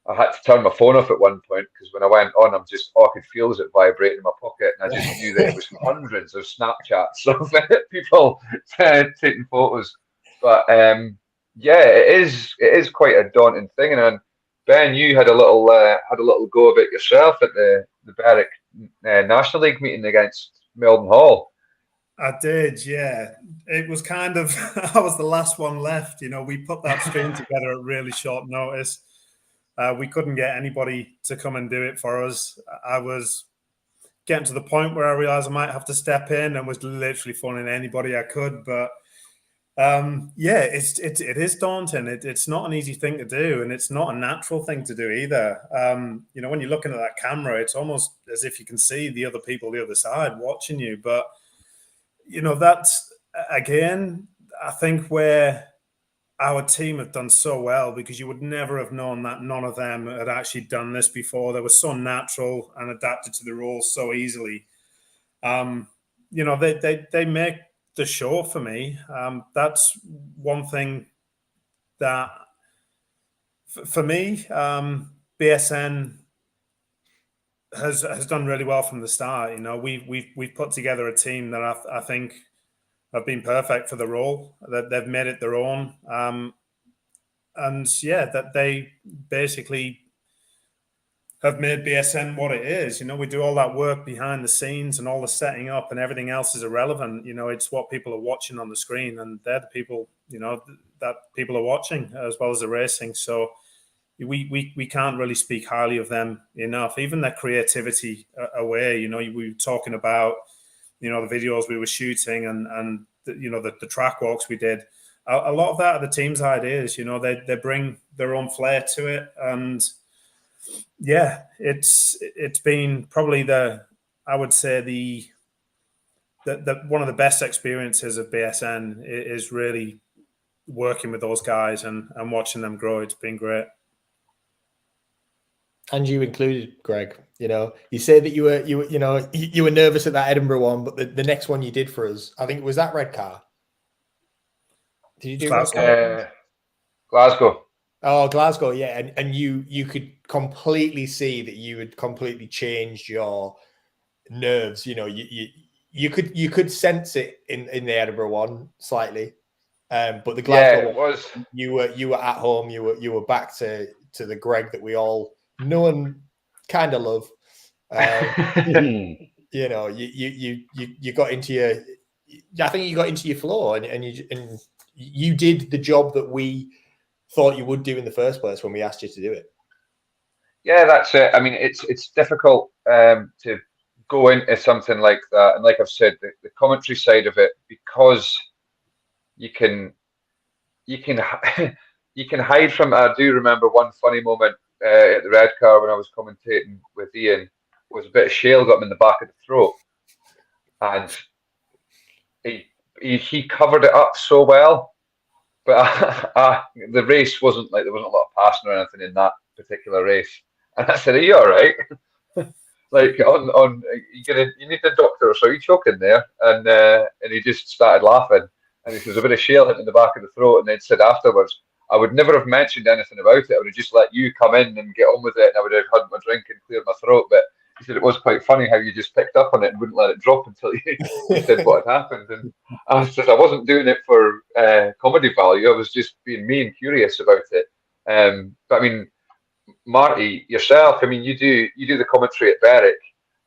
I had to turn my phone off at one point because when I went on, all I could feel was it vibrating in my pocket, and I just knew that it was hundreds of Snapchats of people taking photos. But yeah, it is quite a daunting thing. And Ben, you had a little go of it yourself at the Berwick National League meeting against Meldon Hall. I did, yeah. It was kind of I was the last one left. You know, we put that stream together at really short notice. We couldn't get anybody to come and do it for us. I was getting to the point where I realized I might have to step in, and was literally phoning anybody I could. But yeah, it is daunting. It's not an easy thing to do, and it's not a natural thing to do either. You know, when you're looking at that camera, it's almost as if you can see the other people the other side watching you. But you know, that's again, I think where our team have done so well, because you would never have known that none of them had actually done this before. They were so natural and adapted to the rules so easily. You know, they make the show for me. That's one thing that, for me, BSN has done really well from the start. You know, we've put together a team that I think have been perfect for the role. That they've made it their own. And yeah, that they basically have made BSN what it is. You know, we do all that work behind the scenes and all the setting up, and everything else is irrelevant. You know, it's what people are watching on the screen, and they're the people, you know, that people are watching as well as the racing. So we can't really speak highly of them enough. Even their creativity away, you know, we were talking about, you know, the videos we were shooting and you know, the track walks we did. A lot of that are the team's ideas. You know, they bring their own flair to it, and yeah, it's been probably I would say the one of the best experiences of BSN is really working with those guys and watching them grow. It's been great. And you included, Greg. You know, you said that you were nervous at that Edinburgh one, but the next one you did for us, I think it was that Redcar. Did you do Glasgow? Oh, Glasgow, yeah. And you could completely see that you had completely changed your nerves. You know, you could sense it in the Edinburgh one slightly. But the Glasgow it was. You were at home, you were back to the Greg that we all know and kind of love. You know, you got into your, I think you got into your flow, and you did the job that we thought you would do in the first place when we asked you to do it. Yeah, that's it. I mean, it's difficult to go into something like that, and like I've said, the commentary side of it, because you can you can hide from it. I do remember one funny moment at the red car when I was commentating with Ian. Was a bit of shale got him in the back of the throat, and he covered it up so well. But the race wasn't like there wasn't a lot of passing or anything in that particular race. And I said, "Are you all right? Like you need the doctor, or so you choking there?" And he just started laughing. And he says a bit of shale hit in the back of the throat, and then said afterwards, "I would never have mentioned anything about it. I would have just let you come in and get on with it, and I would have had my drink and cleared my throat." But he said it was quite funny how you just picked up on it and wouldn't let it drop until you said what had happened. And I said I wasn't doing it for comedy value. I was just being me and curious about it. But I mean, Marty, yourself, I mean, you do the commentary at Berwick,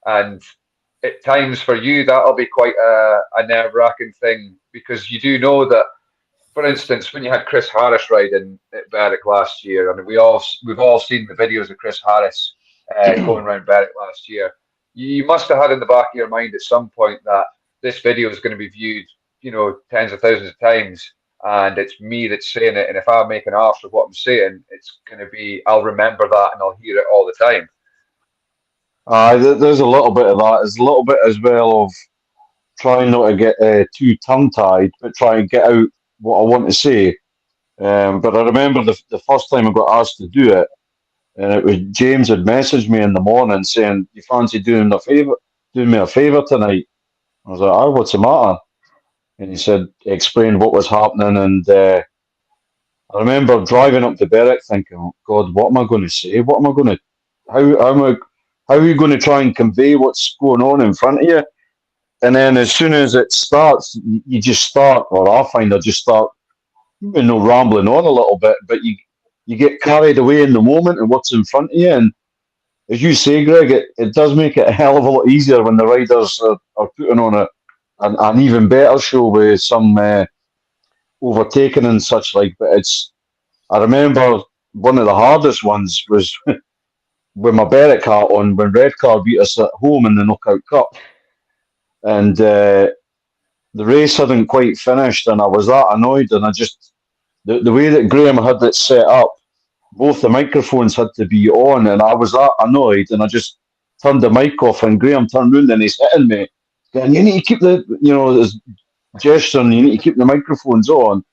and at times for you that'll be quite a nerve-wracking thing because you do know that. For instance, when you had Chris Harris riding at Berwick last year, I mean, we've all seen the videos of Chris Harris going around Berwick last year. You must have had in the back of your mind at some point that this video is going to be viewed, tens of thousands of times, and it's me that's saying it. And if I make an arse of what I'm saying, it's going to be, I'll remember that and I'll hear it all the time. There's a little bit of that. There's a little bit as well of trying not to get too tongue-tied, but try and get out what I want to say. But I remember the first time I got asked to do it, and it was James had messaged me in the morning saying, "You fancy doing me a favour tonight?" I was like, "Oh, what's the matter?" And he explained what was happening, and I remember driving up to Berwick thinking, "Oh God, what am I going to say? What am I going to? How are you going to try and convey what's going on in front of you?" And then as soon as it starts, you just start, or I find I just start, rambling on a little bit, but you get carried away in the moment and what's in front of you. And as you say, Greg, it does make it a hell of a lot easier when the riders are putting on an even better show with some overtaking and such like. But I remember one of the hardest ones was with my Berwick hat on when Redcar beat us at home in the Knockout Cup. And the race hadn't quite finished, and I was that annoyed. And I just, the way that Graham had it set up, both the microphones had to be on, and I was that annoyed. And I just turned the mic off, and Graham turned round and he's hitting me. And you need to keep this gesturing, you need to keep the microphones on.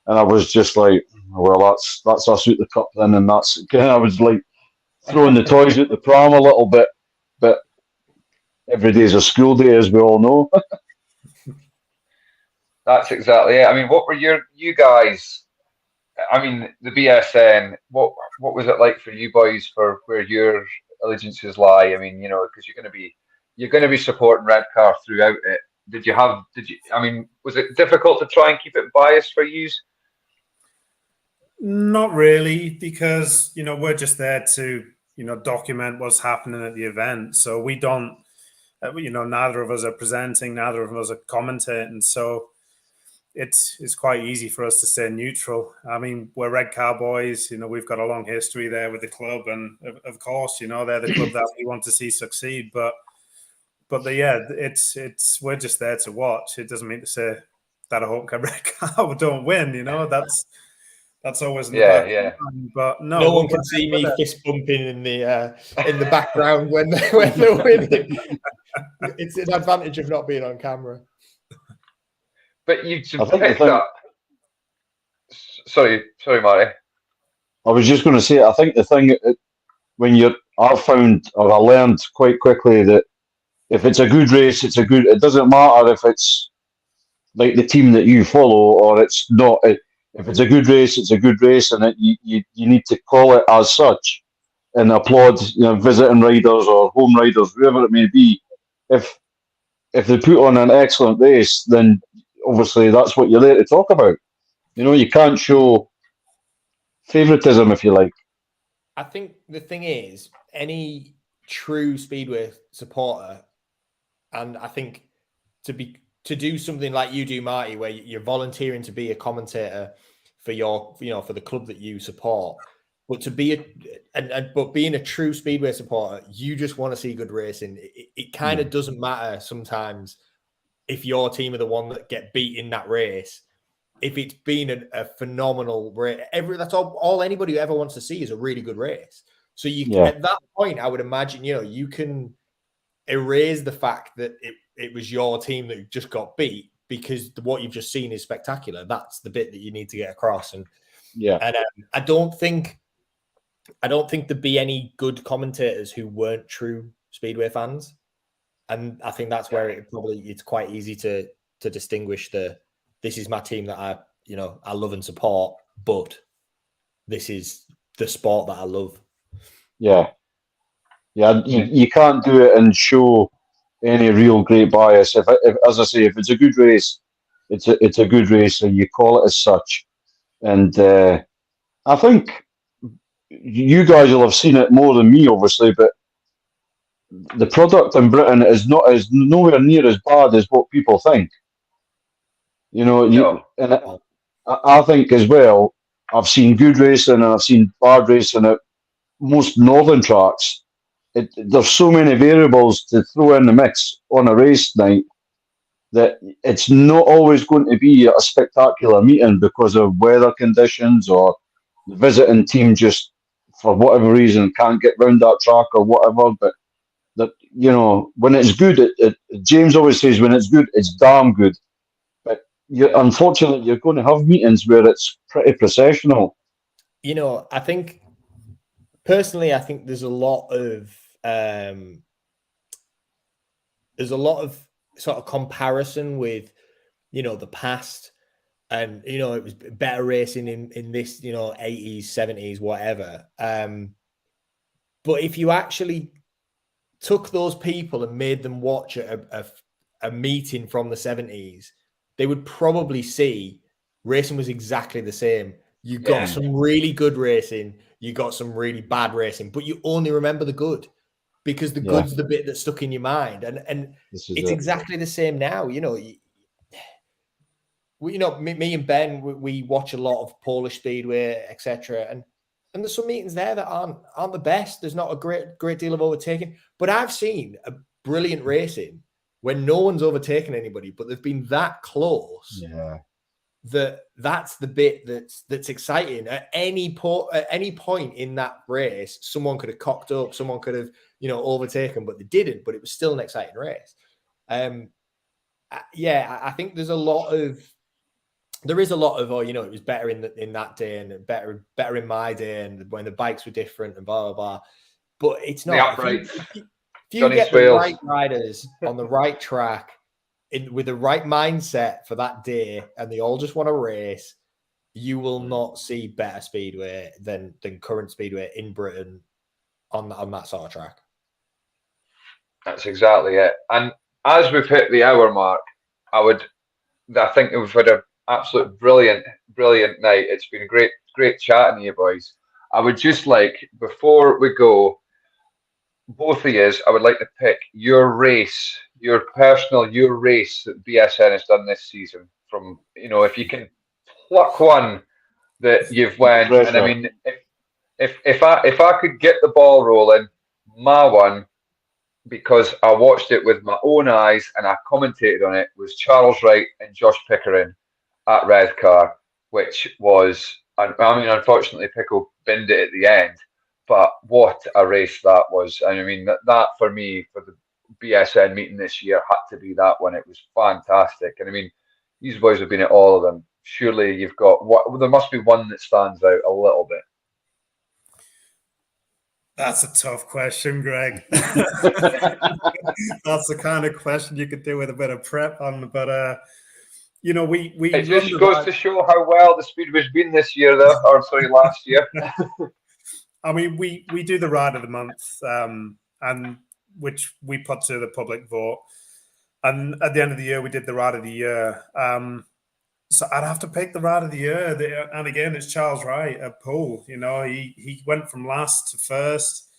And I was just like, well, that's us at the cup then, and I was like throwing the toys at the pram a little bit, but every day's a school day, as we all know. That's exactly it. I mean, what were you guys? I mean, the BSN. What was it like for you boys for where your allegiances lie? I mean, because you're going to be supporting Redcar throughout it. Did you? I mean, was it difficult to try and keep it biased for you? Not really, because we're just there to document what's happening at the event. So we don't, neither of us are presenting, neither of us are commentating. So it's quite easy for us to stay neutral. I mean, we're Red Cowboys. We've got a long history there with the club, and of course, they're the club that we want to see succeed. But it's we're just there to watch. It doesn't mean to say that I hope Red Cow don't win. That's always in the back. But no one can see me fist bumping in the background when they're winning. It's an advantage of not being on camera. But you picked up. Sorry, Marty. I was just going to say, I think the thing I found, or I learned quite quickly, that if it's a good race, it doesn't matter if it's like the team that you follow or it's not. If it's a good race, it's a good race, and you need to call it as such and applaud visiting riders or home riders, whoever it may be. If they put on an excellent race, then obviously that's what you're there to talk about. You can't show favoritism, if you like. I think the thing is, any true Speedway supporter, and I think to do something like you do, Marty, where you're volunteering to be a commentator for for the club that you support, but to be but being a true Speedway supporter, you just want to see good racing. It kind of doesn't matter sometimes if your team are the one that get beat in that race. if it's been a phenomenal race. That's all anybody who ever wants to see is a really good race. So at that point, I would imagine, you can erase the fact that it was your team that just got beat, because what you've just seen is spectacular. That's the bit that you need to get across. And I don't think there'd be any good commentators who weren't true Speedway fans. And I think that's where it's quite easy to distinguish this is my team that I love and support, but this is the sport that I love. Yeah. You can't do it and show any real great bias. If as I say, if it's a good race, it's a good race, and you call it as such. And I think you guys will have seen it more than me, obviously, but the product in Britain is nowhere near as bad as what people think. And I think as well, I've seen good racing and I've seen bad racing at most northern tracks. There's so many variables to throw in the mix on a race night that it's not always going to be a spectacular meeting because of weather conditions, or the visiting team just, for whatever reason, can't get round that track or whatever. But when it's good, James always says when it's good, it's damn good. But unfortunately, you're going to have meetings where it's pretty processional. I think personally, there's a lot of sort of comparison with the past, and it was better racing in this 80s, 70s, whatever. But if you actually took those people and made them watch a meeting from the 70s, they would probably see racing was exactly the same. You got some really good racing, you got some really bad racing, but you only remember the good, because the good's the bit that's stuck in your mind. And it's exactly the same now. Me and Ben, we watch a lot of Polish Speedway, etc. And there's some meetings there that aren't the best. There's not a great deal of overtaking. But I've seen a brilliant racing when no one's overtaken anybody, but they've been that close. Yeah. That's the bit that's exciting. At any point in that race, someone could have cocked up, someone could have overtaken, but they didn't. But it was still an exciting race. I think there is a lot of it was better in that day and better in my day, and when the bikes were different and blah blah blah. But it's not. If you get the right riders on the right track, with the right mindset for that day, and they all just want to race, you will not see better Speedway than current Speedway in Britain on that sort of track. That's exactly it. And as we've hit the hour mark, I think we've had an absolute brilliant night. It's been great chatting to you boys. I would just like, before we go, both of you, I would like to pick your race, your race that BSN has done this season. From if you can pluck one that you've won, and I mean, if I could get the ball rolling, my one, because I watched it with my own eyes and I commentated on it, was Charles Wright and Josh Pickering at Redcar, which was, unfortunately, Pickle binned it at the end. But what a race that was. And I mean, that for me, for the BSN meeting this year, had to be that one. It was fantastic. And I mean, these boys have been at all of them. Surely you've got, there must be one that stands out a little bit. That's a tough question, Greg. That's the kind of question you could do with a bit of prep on. But, it just goes to show how well the Speedway's been this year, though, or sorry, last year. I mean, we do the ride of the month, and which we put to the public vote. And at the end of the year, we did the ride of the year. So I'd have to pick the ride of the year. And again, it's Charles Wright at Poole. He went from last to first.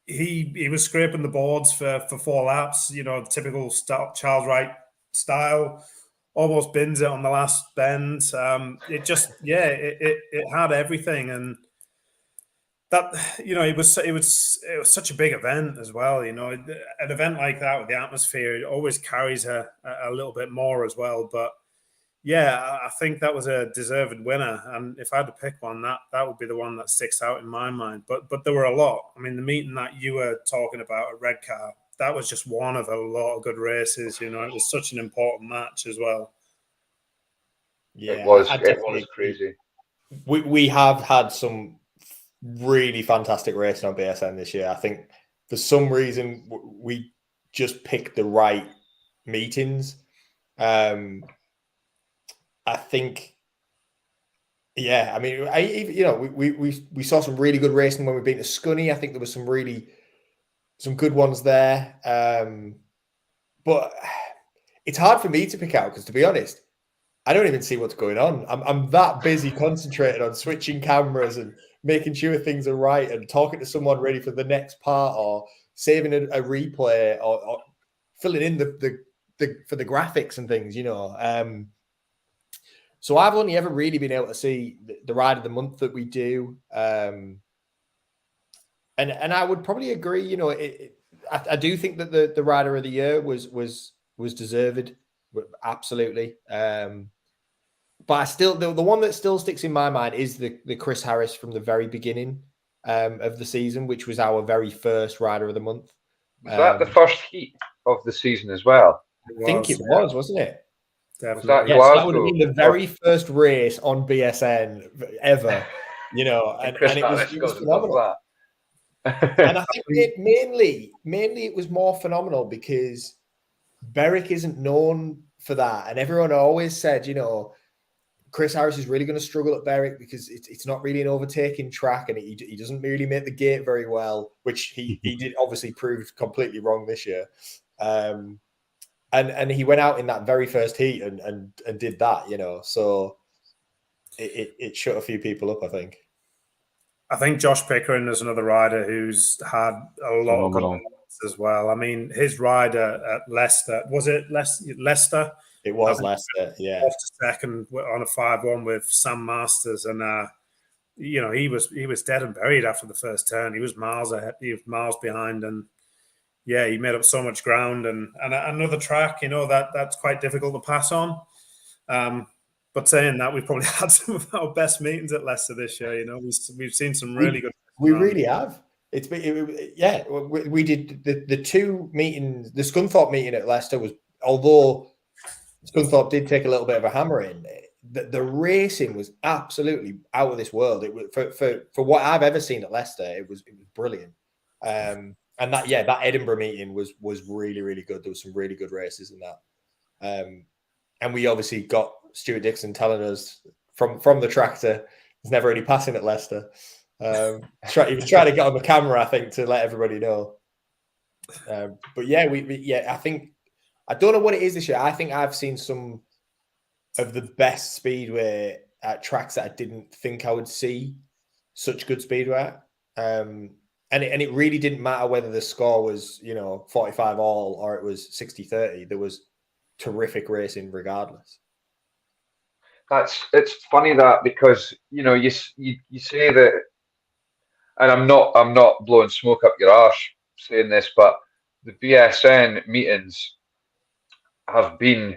He was scraping the boards for 4 laps, typical Charles Wright style. Almost bins it on the last bend. It just, it had everything. And that, it was such a big event as well. An event like that with the atmosphere, it always carries a little bit more as well. But Yeah, I think that was a deserved winner, and if I had to pick one, that would be the one that sticks out in my mind. But there were a lot. I mean, the meeting that you were talking about at Redcar, that was just one of a lot of good races. You know, it was such an important match as well. Yeah, it was definitely crazy. We have had some really fantastic racing on BSN this year. I think for some reason we just picked the right meetings. I think, yeah, I mean, we saw some really good racing when we beat the Scunny. I think there was some good ones there. But it's hard for me to pick out because, to be honest, I don't even see what's going on. I'm that busy concentrated on switching cameras and making sure things are right and talking to someone ready for the next part or saving a replay or filling in the for the graphics and things, you know. So I've only ever really been able to see the ride of the month that we do. And I would probably agree, you know, I do think that the rider of the year was deserved. Absolutely. But I still, the one that still sticks in my mind is the Chris Harris from the very beginning of the season, which was our very first rider of the month. Was that the first heat of the season as well? I think it was, wasn't it? Was that yes, Glasgow? that would have been the very first race on BSN ever, you know, and it was phenomenal. And I think mainly it was more phenomenal because Berwick isn't known for that, and everyone always said, you know, Chris Harris is really going to struggle at Berwick because it's not really an overtaking track, and he doesn't really make the gate very well, which he did obviously prove completely wrong this year. And he went out in that very first heat and did that, you know. So it shut a few people up, I think. I think Josh Pickering is another rider who's had a lot of good moments as well. I mean, his rider at Leicester, was it Leicester? It was Leicester, yeah. Off to second on a 5-1 with Sam Masters, and you know, he was dead and buried after the first turn. He was miles ahead, he was miles behind, and yeah, he made up so much ground. And another track, you know, that's quite difficult to pass on. But saying that, we've probably had some of our best meetings at Leicester this year. You know, we've seen some really good. We really have. It's been, yeah. We did the two meetings. The Scunthorpe meeting at Leicester was, although Scunthorpe did take a little bit of a hammering, the racing was absolutely out of this world. It was for what I've ever seen at Leicester. It was brilliant. And that Edinburgh meeting was really, really good. There was some really good races in that. And we obviously got Stuart Dixon telling us from the tractor, there's never any passing at Leicester. He was trying to get on the camera, I think, to let everybody know. But yeah, I think, I don't know what it is this year. I think I've seen some of the best Speedway at tracks that I didn't think I would see such good Speedway at. And it really didn't matter whether the score was, you know, 45 all or it was 60-30. There was terrific racing regardless. It's funny that, because, you know, you say that, and I'm not blowing smoke up your arse saying this, but the BSN meetings have been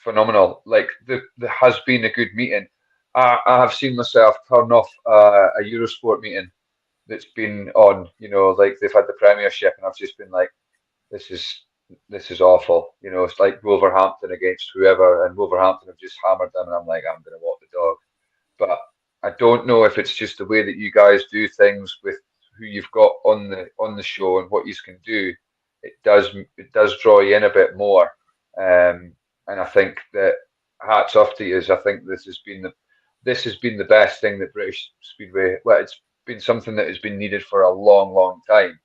phenomenal. Like, there has been a good meeting. I have seen myself turn off a Eurosport meeting that's been on, you know, like they've had the Premiership, and I've just been like, this is awful. You know, it's like Wolverhampton against whoever, and Wolverhampton have just hammered them, and I'm like, I'm going to walk the dog. But I don't know if it's just the way that you guys do things with who you've got on the show and what you can do. It does draw you in a bit more, and I think that hats off to you. I think this has been the best thing that British Speedway. Well, it's been something that has been needed for a long, long time.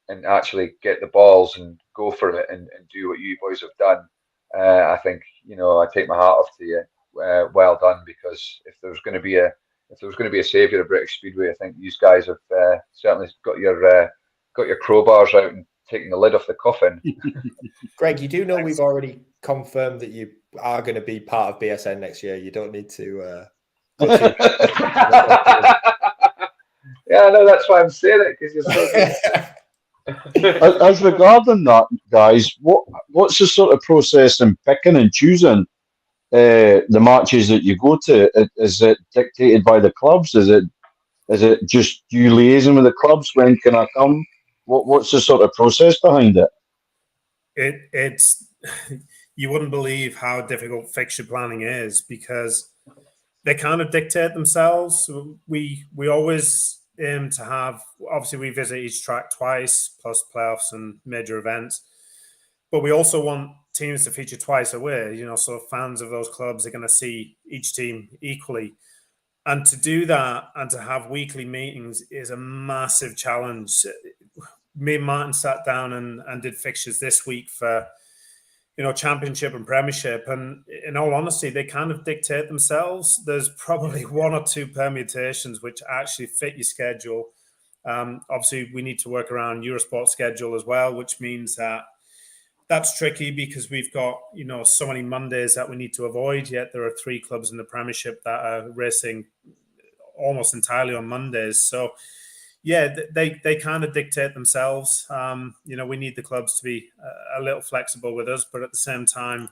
And actually get the balls and go for it and do what you boys have done. I think, you know, I take my hat off to you. Well done, because if there was going to be a saviour of British Speedway, I think these guys have certainly got your crowbars out and taken the lid off the coffin. Greg, you do know we've already confirmed that you are going to be part of BSN next year. You don't need to. Yeah, no, that's why I'm saying it, because you're so good. As regarding that, guys, what's the sort of process in picking and choosing the matches that you go to? Is it dictated by the clubs? Is it just you liaising with the clubs? When can I come? What's the sort of process behind it? It's you wouldn't believe how difficult fixture planning is, because they kind of dictate themselves. We always aim to have, obviously we visit each track twice, plus playoffs and major events, but we also want teams to feature twice away, so fans of those clubs are going to see each team equally. And to do that and to have weekly meetings is a massive challenge. Me and Martin sat down and did fixtures this week for championship and premiership, and in all honesty, they kind of dictate themselves. There's probably one or two permutations which actually fit your schedule. Obviously we need to work around Eurosport's schedule as well, which means that's tricky because we've got so many Mondays that we need to avoid, yet there are 3 clubs in the premiership that are racing almost entirely on Mondays. So yeah, they kind of dictate themselves. We need the clubs to be a little flexible with us, but at the same time,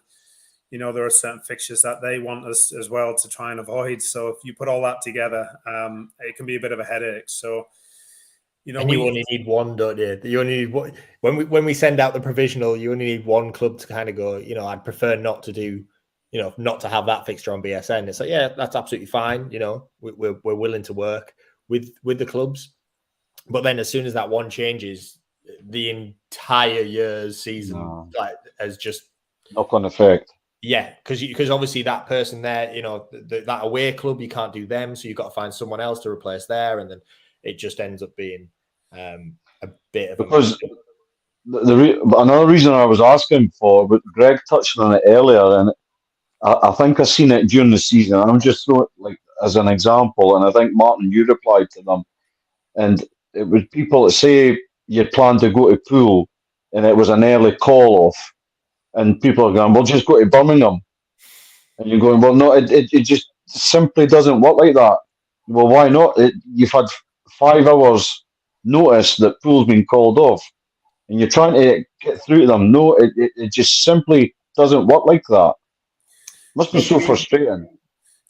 there are certain fixtures that they want us as well to try and avoid. So if you put all that together, it can be a bit of a headache. So, you only need one, don't you? You only need one. When we send out the provisional, you only need one club to kind of go, I'd prefer not to do, not to have that fixture on BSN. It's like, yeah, that's absolutely fine. We're willing to work with the clubs. But then as soon as that one changes, the entire year's season has just knock-on effect. Yeah, because obviously that person there, that away club, you can't do them, so you've got to find someone else to replace there, and then it just ends up being a bit of because another reason I was asking for, but Greg touched on it earlier, and I think I've seen it during the season. I'm just throwing it as an example, and I think Martin, you replied to them, and it was people that say you planned to go to Poole, and it was an early call off, and people are going, "Well, just go to Birmingham," and you're going, "Well, no, it just simply doesn't work like that." Well, why not? You've had 5 hours notice that Poole's been called off, and you're trying to get through to them. No, it just simply doesn't work like that. Must be so frustrating.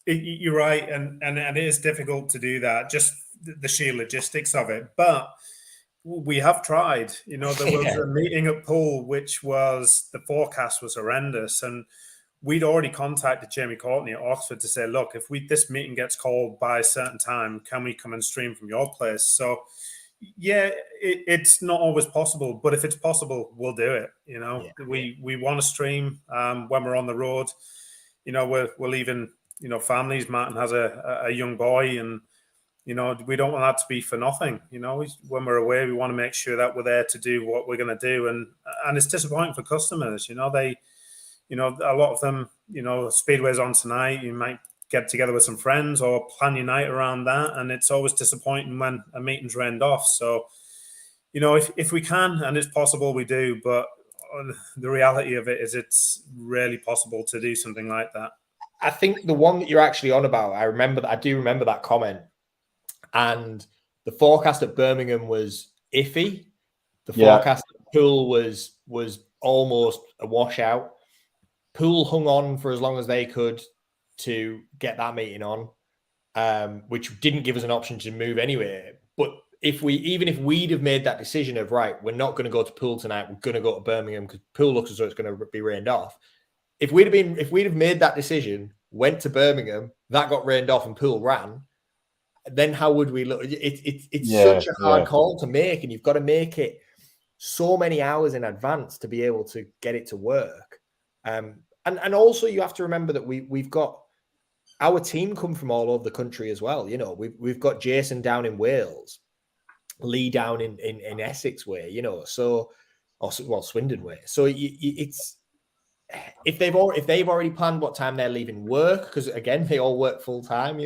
You're right, and it is difficult to do that, just the sheer logistics of it. But we have tried. There was a meeting at Poole, which was, the forecast was horrendous, and we'd already contacted Jamie Courtney at Oxford to say, look, if this meeting gets called by a certain time, can we come and stream from your place? So yeah, it's not always possible, but if it's possible, we'll do it. We want to stream when we're on the road. We're leaving families. Martin has a young boy, and we don't want that to be for nothing. When we're away, we want to make sure that we're there to do what we're going to do, and it's disappointing for customers. They a lot of them, Speedway's on tonight, you might get together with some friends or plan your night around that, and it's always disappointing when a meeting's rained off. So if we can, and it's possible, we do, but the reality of it is it's rarely possible to do something like that. I think the one that you're actually on about, I do remember that comment, and the forecast at Birmingham was iffy. The forecast at Poole was almost a washout. Poole hung on for as long as they could to get that meeting on, which didn't give us an option to move anywhere. But even if we'd have made that decision of, right, we're not going to go to Poole tonight, we're going to go to Birmingham because Poole looks as though it's going to be rained off. If we'd have made that decision, went to Birmingham, that got rained off and Poole ran, then how would we look? It's such a hard call to make, and you've got to make it so many hours in advance to be able to get it to work. And also you have to remember that we've got our team come from all over the country as well. We've got Jason down in Wales, Lee down in Essex way, Swindon way. So it's if they've already planned what time they're leaving work, because again they all work full time.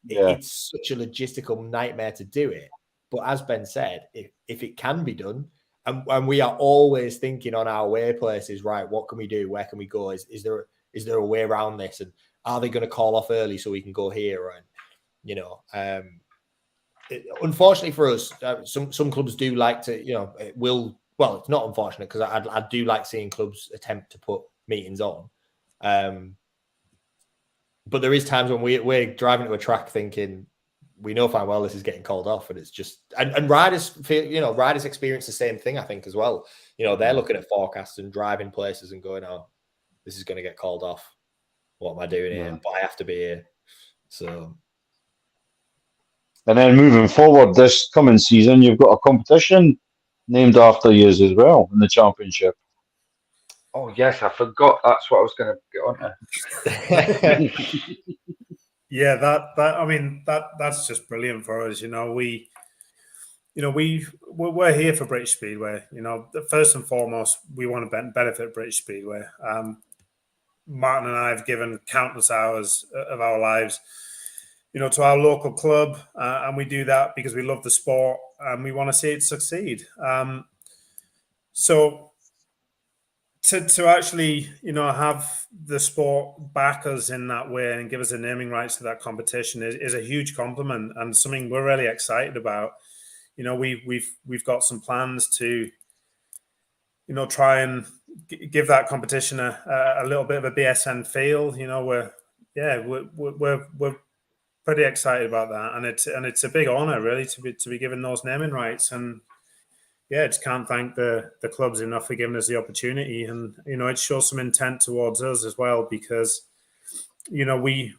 It's such a logistical nightmare to do it. But as Ben said, if it can be done. And we are always thinking on our way places, right? What can we do? Where can we go? Is there a way around this? And are they going to call off early so we can go here? And unfortunately for us, some clubs do like to, it's not unfortunate because I do like seeing clubs attempt to put meetings on. but there is times when we're driving to a track thinking we know fine well this is getting called off, and it's just and riders feel, riders experience the same thing, I think, as well. They're looking at forecasts and driving places and going, oh, this is going to get called off. What am I doing here? But I have to be here. So, and then moving forward this coming season, you've got a competition named after you as well in the championship. Oh yes, I forgot. That's what I was going to get on to. Yeah, that's just brilliant for us. We're here for British Speedway. First and foremost, we want to benefit British Speedway. Martin and I have given countless hours of our lives, to our local club, and we do that because we love the sport and we want to see it succeed. So to actually, have the sport back us in that way and give us the naming rights to that competition is a huge compliment and something we're really excited about. We've got some plans to, try and give that competition a little bit of a BSN feel. We're pretty excited about that, and it's a big honor really to be given those naming rights. And yeah, just can't thank the clubs enough for giving us the opportunity, and it shows some intent towards us as well, because we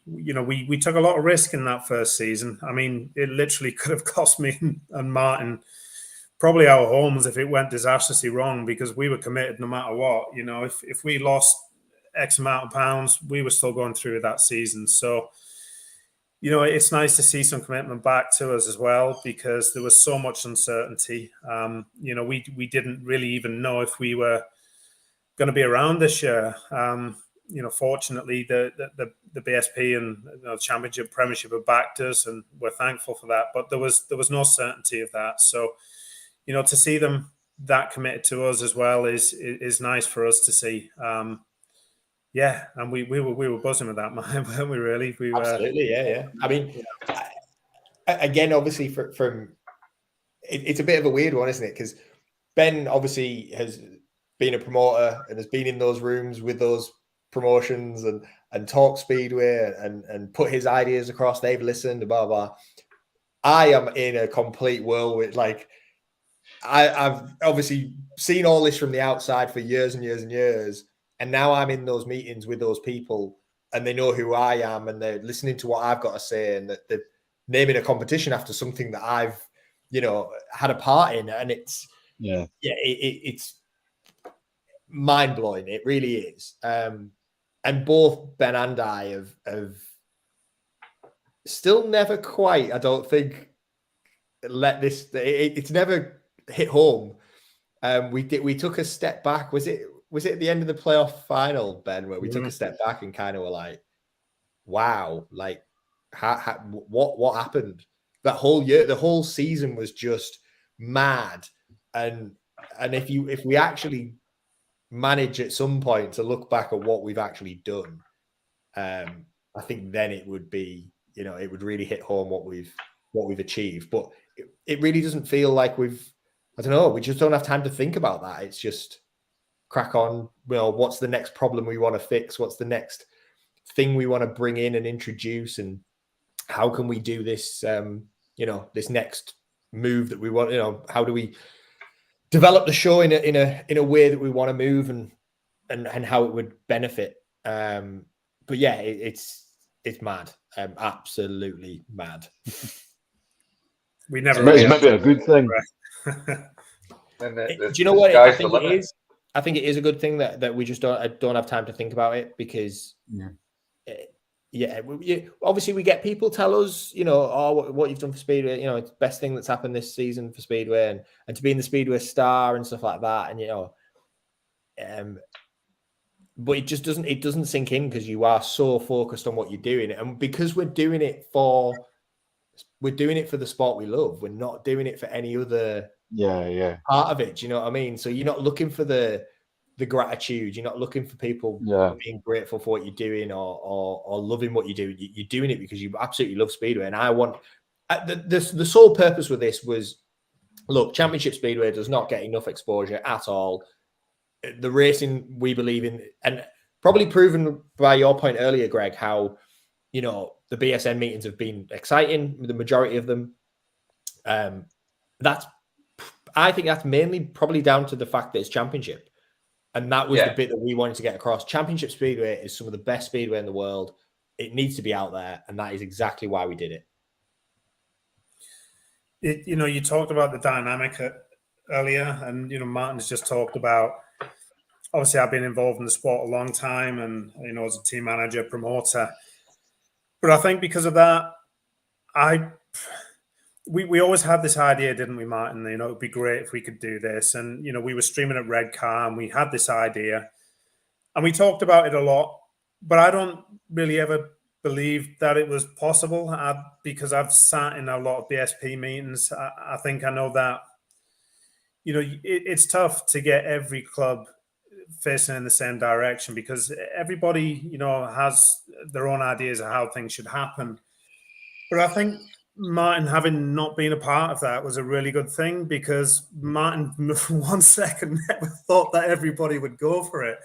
took a lot of risk in that first season. I mean, it literally could have cost me and Martin probably our homes if it went disastrously wrong, because we were committed no matter what. If we lost X amount of pounds, we were still going through that season. So it's nice to see some commitment back to us as well, because there was so much uncertainty. We didn't really even know if we were going to be around this year. Fortunately, the BSP and the Championship Premiership have backed us, and we're thankful for that. But there was no certainty of that. So, to see them that committed to us as well is nice for us to see. Yeah, and we were buzzing with that, weren't we? Really, we were. Absolutely, yeah. I mean, again, obviously, it's a bit of a weird one, isn't it? Because Ben obviously has been a promoter and has been in those rooms with those promotions and talked Speedway and put his ideas across. They've listened, blah blah. I am in a complete whirlwind. Like, I've obviously seen all this from the outside for years and years and years. And now I'm in those meetings with those people, and they know who I am, and they're listening to what I've got to say, and that they're naming a competition after something that I've, had a part in. And it's mind blowing. It really is. And both Ben and I have still never quite, I don't think, let this. It's never hit home. We took a step back. Was it at the end of the playoff final, Ben, where we took a step back and kind of were like, wow, like what happened? That whole year, the whole season was just mad. And if we actually manage at some point to look back at what we've actually done, I think then it would be, it would really hit home what we've achieved. But it really doesn't feel like we just don't have time to think about that. It's just crack on. What's the next problem we want to fix? What's the next thing we want to bring in and introduce? And how can we do this, this next move that we want? How do we develop the show in a way that we want to move and how it would benefit? But yeah, it's mad. Absolutely mad. We never. It's maybe a good thing. Do you know what I think it is? I think it is a good thing that we just don't have time to think about it, because obviously we get people tell us, what you've done for Speedway, it's the best thing that's happened this season for Speedway, and to be in the Speedway Star and stuff like that, and but it just doesn't sink in, because you are so focused on what you're doing, and because we're doing it for the sport we love. We're not doing it for any other part of it. Do you know what I mean? So you're not looking for the gratitude. You're not looking for people being grateful for what you're doing or loving what you do. You're doing it because you absolutely love Speedway. And I want the sole purpose with this was, look, Championship Speedway does not get enough exposure at all. The racing we believe in, and probably proven by your point earlier, Greg, how you know, the BSN meetings have been exciting, the majority of them. I think that's mainly probably down to the fact that it's championship. And that was the bit that we wanted to get across. Championship Speedway is some of the best speedway in the world. It needs to be out there, and that is exactly why we did it. You know, you talked about the dynamic earlier, and, you know, Martin's just talked about, obviously I've been involved in the sport a long time and, you know, as a team manager, promoter. But I think because of that, we always had this idea, didn't we, Martin? You know, it'd be great if we could do this. And, you know, we were streaming at Red Car and we had this idea and we talked about it a lot, but I don't really ever believe that it was possible because I've sat in a lot of BSP meetings. I think I know that, you know, it's tough to get every club facing in the same direction because everybody, you know, has their own ideas of how things should happen. But I think Martin having not been a part of that was a really good thing because Martin for 1 second never thought that everybody would go for it.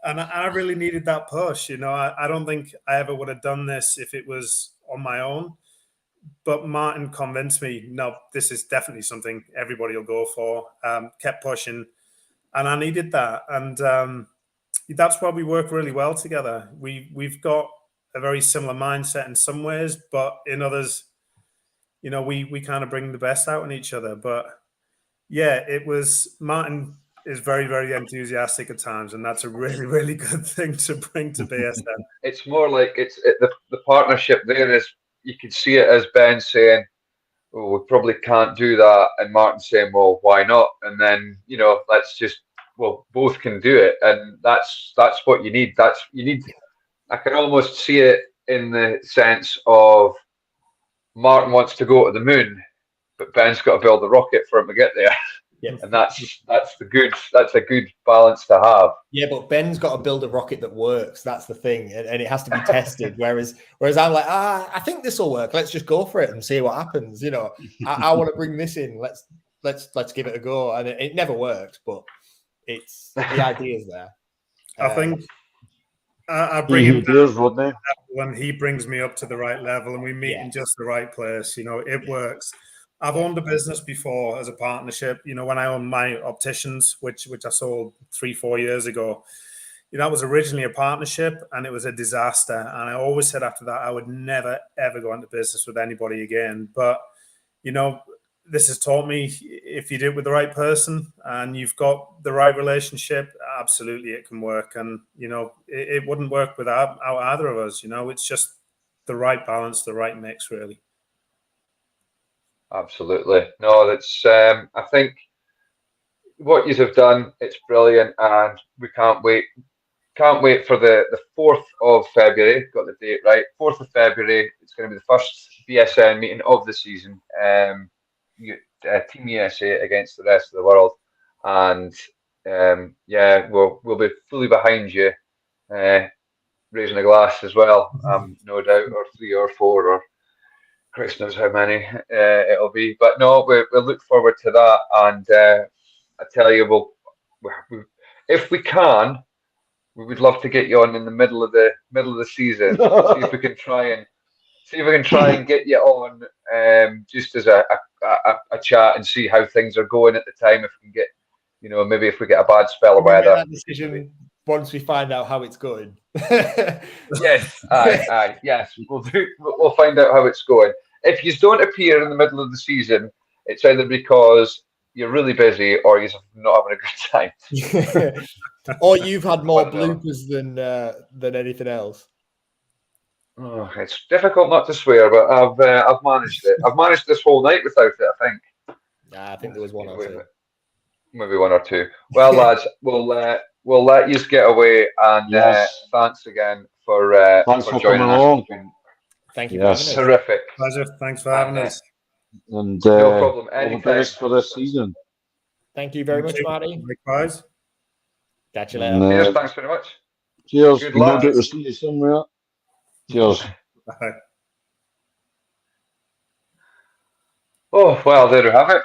And I really needed that push. You know, I don't think I ever would have done this if it was on my own. But Martin convinced me, no, this is definitely something everybody will go for. Kept pushing. And I needed that. And that's why we work really well together. We've got a very similar mindset in some ways, but in others, you know, we kind of bring the best out in each other. But yeah, it was Martin is very, very enthusiastic at times, and that's a really, really good thing to bring to BSN. It's more like the partnership there is, you can see it as Ben saying, oh, we probably can't do that, and Martin saying, well, why not? And then, you know, both can do it, and that's what you need. I can almost see it in the sense of Martin wants to go to the moon, but Ben's got to build the rocket for him to get there. Yeah. And that's a good balance to have. Yeah, but Ben's got to build a rocket that works. That's the thing, and it has to be tested. Whereas I'm like, I think this will work. Let's just go for it and see what happens. You know, I want to bring this in. Let's give it a go. And it never worked, but it's the idea is there. I think I bring him down when he brings me up to the right level, and we meet in just the right place. You know, it works. I've owned a business before as a partnership. You know, when I owned my opticians, which I sold 3-4 years ago, you know, that was originally a partnership and it was a disaster. And I always said after that, I would never, ever go into business with anybody again. But, you know, this has taught me if you do it with the right person and you've got the right relationship, absolutely it can work. And, you know, it wouldn't work without either of us. You know, it's just the right balance, the right mix, really. Absolutely. No, that's I think what you have done, it's brilliant, and we can't wait for the 4th of February. Got the date right. 4th of February. It's going to be the first BSN meeting of the season. Team USA against the rest of the world, and we'll be fully behind you, raising a glass as well. No doubt, or 3 or 4 or Christ knows how many it'll be, but no, we'll look forward to that. And I tell you, if we can, we would love to get you on in the middle of the season. see if we can try and get you on, just as a chat and see how things are going at the time. If we can get, you know, maybe if we get a bad spell of weather. That decision once we find out how it's going. Yes, yes, we'll find out how it's going. If you don't appear in the middle of the season, it's either because you're really busy or you're not having a good time. Or you've had more bloopers than anything else. Oh, it's difficult not to swear, but I've managed it. I've managed this whole night without it, I think. I think there was one or two. Maybe 1 or 2. Well, lads, we'll let you get away, and thanks again for joining us. Thank you. Yes. Terrific. Pleasure. Thanks for having us. And no problem. All the best for this season. Thank you very much, Marty. Likewise. Catch you later. Cheers. Thanks very much. Cheers. Good No luck. doubt to see you somewhere. Cheers. Bye. Oh, well, there we have it.